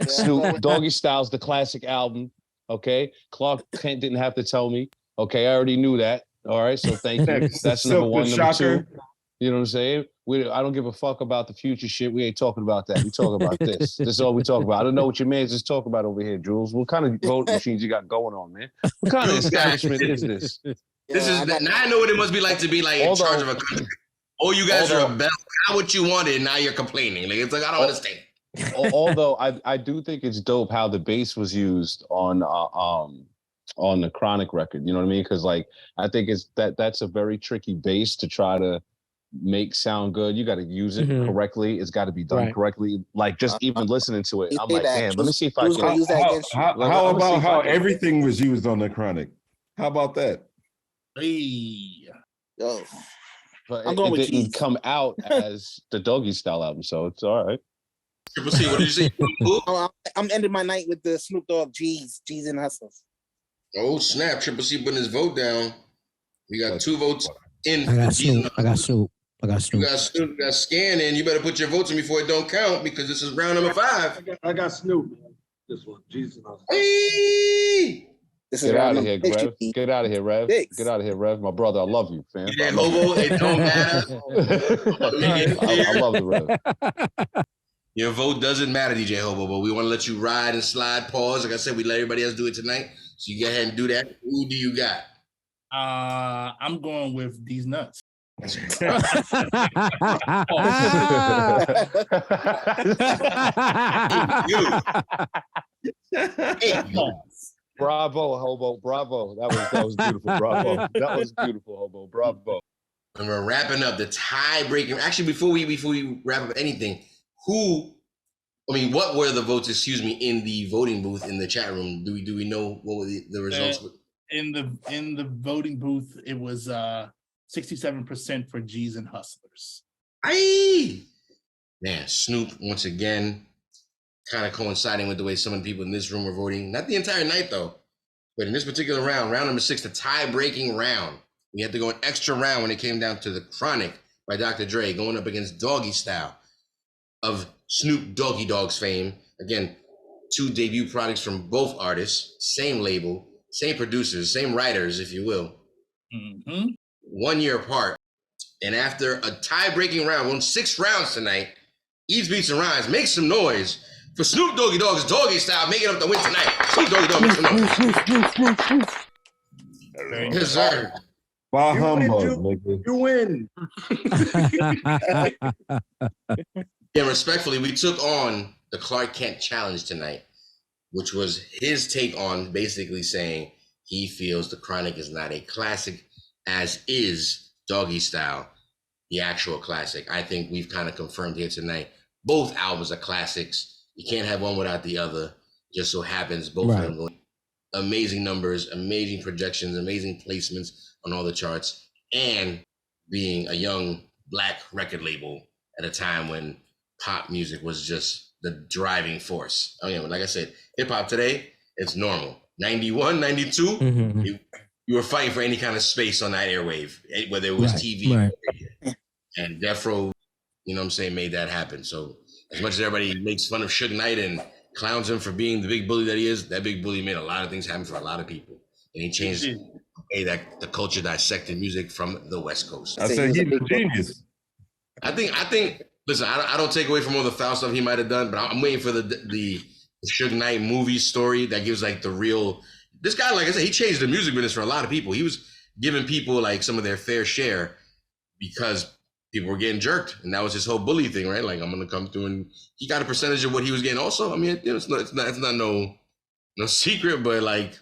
Snoop, Doggy Style's the classic album. Okay, Clark Kent didn't have to tell me. Okay, I already knew that. All right, so thank you. That's number one. Number two, you know what I'm saying? I don't give a fuck about the future shit. We ain't talking about that. We talk about this. This is all we talk about. I don't know what your man's just talking about over here, Jules. What kind of voting machines you got going on, man? What kind of establishment is this? This is now I know what it must be like to be like in charge of a country. Oh, you guys are rebel. Not what you wanted, and now you're complaining. Like it's like I don't understand. Although I do think it's dope how the bass was used on the Chronic record. You know what I mean? Because like I think that's a very tricky bass to try to make sound good. You got to use it correctly. It's got to be done correctly. Like just even listening to it, I'm like, man, let me see if I can. How about how everything was used on the Chronic? How about that? Yo. But it didn't come out as the Doggy Style album, so it's all right. Triple C, what did you say? I'm ending my night with the Snoop Dogg G's and Hustlers. Oh snap! Triple C putting his vote down. We got 2 votes in. I got Snoop. You got Snoop. Got scanning. You better put your votes in before it don't count because this is round number 5. I got Snoop. This one, Jesus. Get out of here, Rev. Get out of here, Rev. Get out of here, Rev. My brother, I love you, fam. Yeah, hobo, it don't matter. I love the Rev. Your vote doesn't matter, DJ Hobo, but we want to let you ride and slide, pause. Like I said, we let everybody else do it tonight. So you go ahead and do that. Who do you got? I'm going with these nuts. Bravo, Hobo. Bravo. That was beautiful. Bravo. That was beautiful, Hobo. Bravo. And we're wrapping up the tie-breaking. Actually, before we wrap up anything, what were the votes? Excuse me, in the voting booth in the chat room? Do we know what were the results? In the voting booth, it was 67% for G's and Hustlers. Aye, man, Snoop once again, kind of coinciding with the way some of the people in this room were voting. Not the entire night though, but in this particular round number 6, the tie-breaking round. We had to go an extra round when it came down to the Chronic by DR.DRE going up against Doggy Style of Snoop Doggy Dogg's fame. Again, 2 debut products from both artists, same label, same producers, same writers, if you will. 1 year apart. And after a tie-breaking round, won 6 rounds tonight, Eats, Beats, and Rhymes, make some noise for Snoop Doggy Dogg's Doggy Style making up the win tonight. Snoop Doggy Dogg, make some noise. Yes, sir. Bah humbug, nigga. You win. Yeah, respectfully, we took on the Clark Kent Challenge tonight, which was his take on basically saying he feels the Chronic is not a classic, as is Doggy Style, the actual classic. I think we've kind of confirmed here tonight, both albums are classics. You can't have one without the other. Just so happens both of them going amazing numbers, amazing projections, amazing placements on all the charts, and being a young Black record label at a time when pop music was just the driving force. I mean, like I said, hip hop today, it's normal. 91, 92, you were fighting for any kind of space on that airwave, whether it was TV or radio. And Death Row, you know what I'm saying, made that happen. So as much as everybody makes fun of Suge Knight and clowns him for being the big bully that he is, that big bully made a lot of things happen for a lot of people. And he changed the way that the culture dissected music from the West Coast. I said he's a genius. I think. Listen, I don't take away from all the foul stuff he might have done, but I'm waiting for the Suge Knight movie story that gives like the real. This guy, like I said, he changed the music business for a lot of people. He was giving people like some of their fair share because people were getting jerked, and that was his whole bully thing, right? Like, I'm gonna come through, and he got a percentage of what he was getting. Also, I mean, you know, it's not no secret, but like,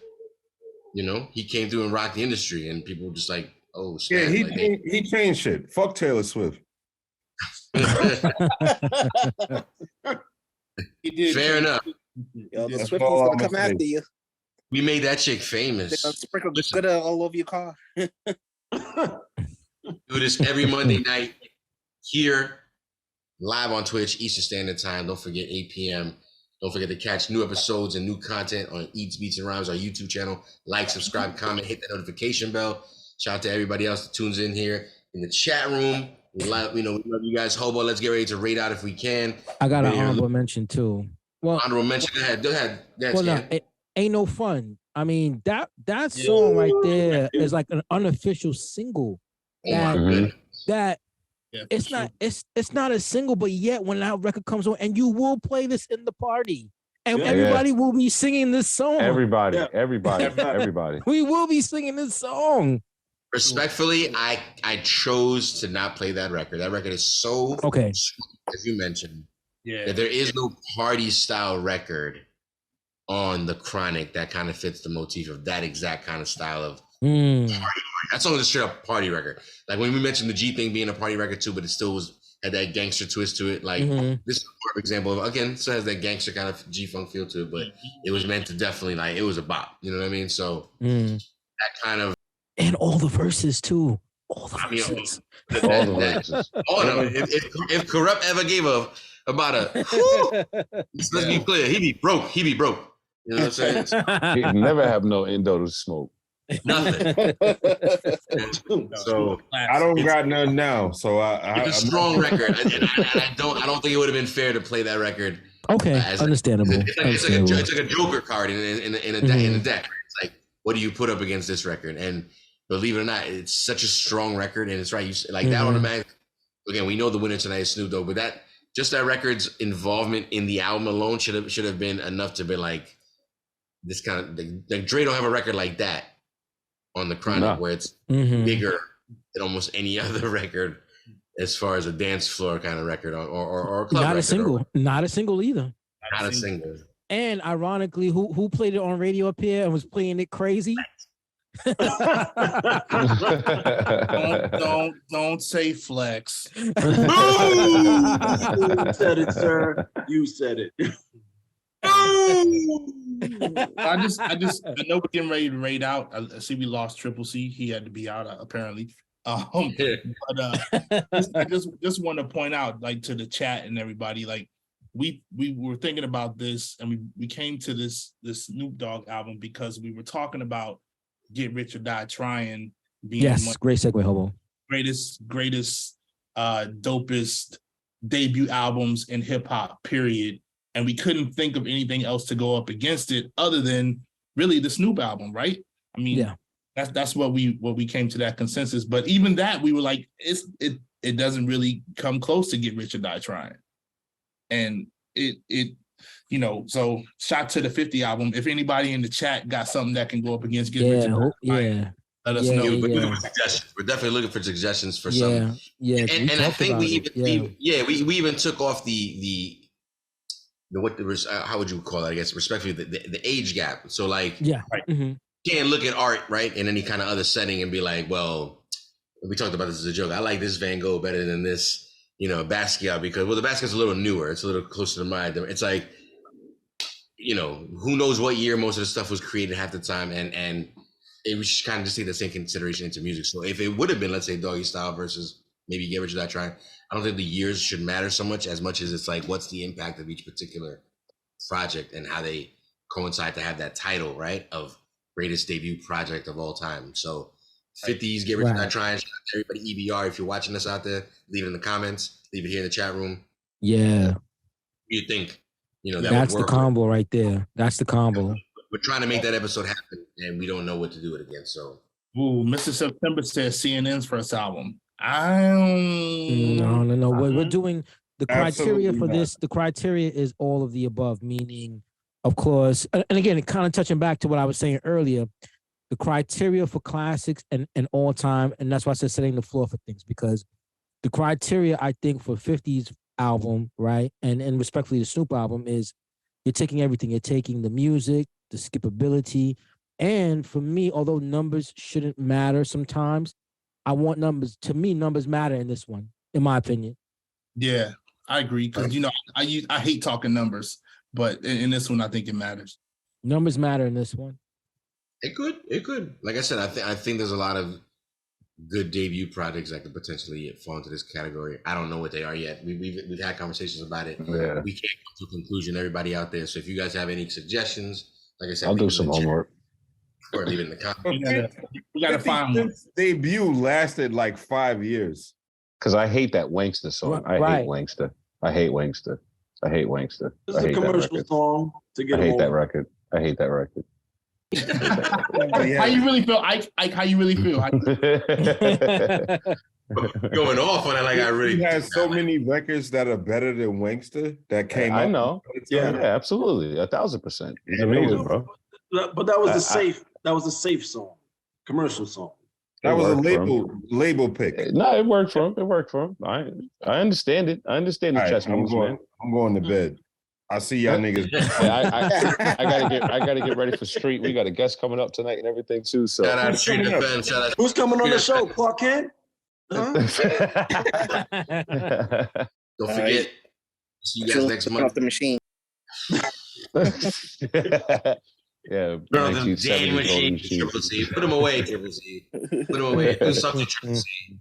you know, he came through and rocked the industry, and people were just like, oh, snap. Yeah, like, he changed shit. Fuck Taylor Swift. He did. Fair enough. Yo, the Swifties gonna come after you. We made that chick famous. They're gonna sprinkle the glitter all over your car. Do this every Monday night here, live on Twitch, Eastern Standard Time. Don't forget 8 p.m. Don't forget to catch new episodes and new content on Eats, Beats, and Rhymes, our YouTube channel. Like, subscribe, comment, hit that notification bell. Shout out to everybody else that tunes in here in the chat room. We love you guys. Hobo, let's get ready to rate out if we can. I got an honorable mention too. Well, honorable mention. Go ahead. Well, no, it ain't no fun. I mean, that song right there is like an unofficial single. That it's not a single, but yet when that record comes on, and you will play this in the party, and everybody will be singing this song. Everybody. We will be singing this song. Respectfully, I chose to not play that record. That record is so okay, as you mentioned. That there is no party style record on the Chronic that kind of fits the motif of that exact kind of style of party. That song is a straight up party record. Like when we mentioned the G thing being a party record too, but it still had that gangster twist to it. Like this is a perfect example of, again, still has that gangster kind of G-funk feel to it, but it was meant to definitely, like, it was a bop. You know what I mean? So that kind of, and all the verses too. All the verses. All the verses. Oh no! If Corrupt ever gave about let's be clear, he be broke. He be broke. You know what I'm saying? He'd never have no endo to smoke. Nothing. So I don't got none now. So it's a strong record, and I don't think it would have been fair to play that record. Okay, understandable. It's like a Joker card in a deck. It's like, what do you put up against this record? And believe it or not, it's such a strong record, and it's right. You like that automatic. Again, we know the winner tonight is Snoop Dogg, but that record's involvement in the album alone should have been enough to be like this kind of. Like Dre don't have a record like that on the Chronic where it's bigger than almost any other record as far as a dance floor kind of record or a club Not record a single. Not a single either. Not a single. And ironically, who played it on radio up here and was playing it crazy? don't say Flex. You said it, sir. You said it. I know we're getting ready to raid out. I see we lost Triple C. He had to be out apparently. But I just want to point out, like, to the chat and everybody, like, we were thinking about this and we came to this Snoop Dogg album because we were talking about Get Rich or Die Trying being great segue, Hobo. Greatest dopest debut albums in hip hop, period. And we couldn't think of anything else to go up against it other than really the Snoop album, right? I mean, that's what we came to that consensus. But even that, we were like, it doesn't really come close to Get Rich or Die Trying. And it so shout to the 50 album. If anybody in the chat got something that can go up against Get Rich or Die Trying, let us know. We're looking for suggestions. We're definitely looking for suggestions for some. Yeah. And I think we even took off the how would you call it? I guess respectfully the age gap. So like you can't look at art right in any kind of other setting and be like, well, we talked about this as a joke. I like this Van Gogh better than this, Basquiat, because the Basquiat's a little newer. It's a little closer to mine. It's like, who knows what year most of the stuff was created half the time, and we should kind of just take the same consideration into music. So if it would have been, let's say, Doggy Style versus maybe Get Rich or Die Trying, I don't think the years should matter so much as it's like, what's the impact of each particular project and how they coincide to have that title, right, of greatest debut project of all time. So 50s, Get Rich or Die Trying. Shout out to everybody, EBR, if you're watching us out there, leave it in the comments, leave it here in the chat room. Yeah. You think, that that's would work, the combo right there. That's the combo. We're trying to make that episode happen, and we don't know what to do it against. So, Mr. September says CNN's first album. No. We're doing the criteria for this. The criteria is all of the above, meaning, of course, and again, kind of touching back to what I was saying earlier, the criteria for classics and all time, and that's why I said setting the floor for things, because the criteria, I think, for 50s album, right, and respectfully the Snoop album, is you're taking everything. You're taking the music, the skippability, and for me, although numbers shouldn't matter sometimes, I want numbers. To me, numbers matter in this one, in my opinion. Yeah, I agree, because I hate talking numbers, but in this one, I think it matters. Numbers matter in this one. It could. Like I said, I think there's a lot of good debut projects that could potentially fall into this category. I don't know what they are yet. We've had conversations about it. Yeah. We can't come to a conclusion. Everybody out there. So if you guys have any suggestions, like I said, I'll do some homework. Or leave it in the comments. We gotta find one. Debut lasted like 5 years. Because I hate that Wankster song. I hate Wankster. I hate Wankster. This is a commercial song to get. I hate that record. How you really feel, Ike? How you really feel? Going off on it like I really. He has so many records that are better than Wankster that came out. I know. Yeah, absolutely. 1,000%. He's amazing, bro. But that was a safe song, commercial song. That was a label pick. No, it worked for him. I understand it. I understand the chess moves, man. I'm going to bed. I see y'all niggas. I gotta get ready for Street. We got a guest coming up tonight and everything too. So shout out Street Defense. Who's coming on the show? Clark Kent? Huh? Don't forget. See you guys next month. Off the machine. Yeah, girl, them Danny machine, Triple C. Put them away, Triple C. Put them away. Do something, Triple C.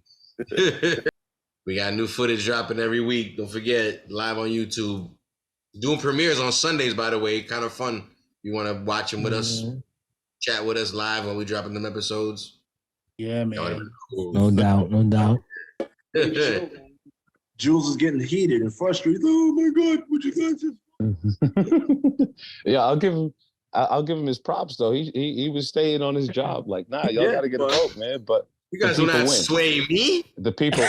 We got new footage dropping every week. Don't forget, live on YouTube. Doing premieres on Sundays, by the way. Kind of fun. You want to watch them with us, chat with us live when we dropping them episodes. Yeah, man. Cool. No doubt. Jules is getting heated and frustrated. Oh my God, what you guys do? Yeah, I'll give him his props though. He was staying on his job. Like, nah, y'all gotta get a vote, man. But you guys will not sway me. The people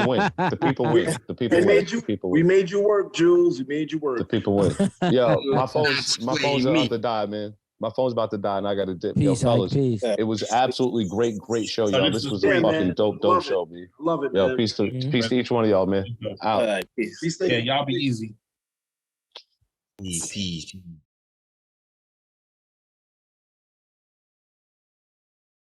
win. The people win. We made you work, Jules. We made you work. The people win. Yo, my phone's about to die, man. My phone's about to die, and I got to dip. Peace, Yo, Ike, fellas, peace. it was absolutely great show, y'all. This was a fucking dope show, man. Love it, Yo, man. peace to each one of y'all, man. Out. Yeah, y'all be easy. Peace.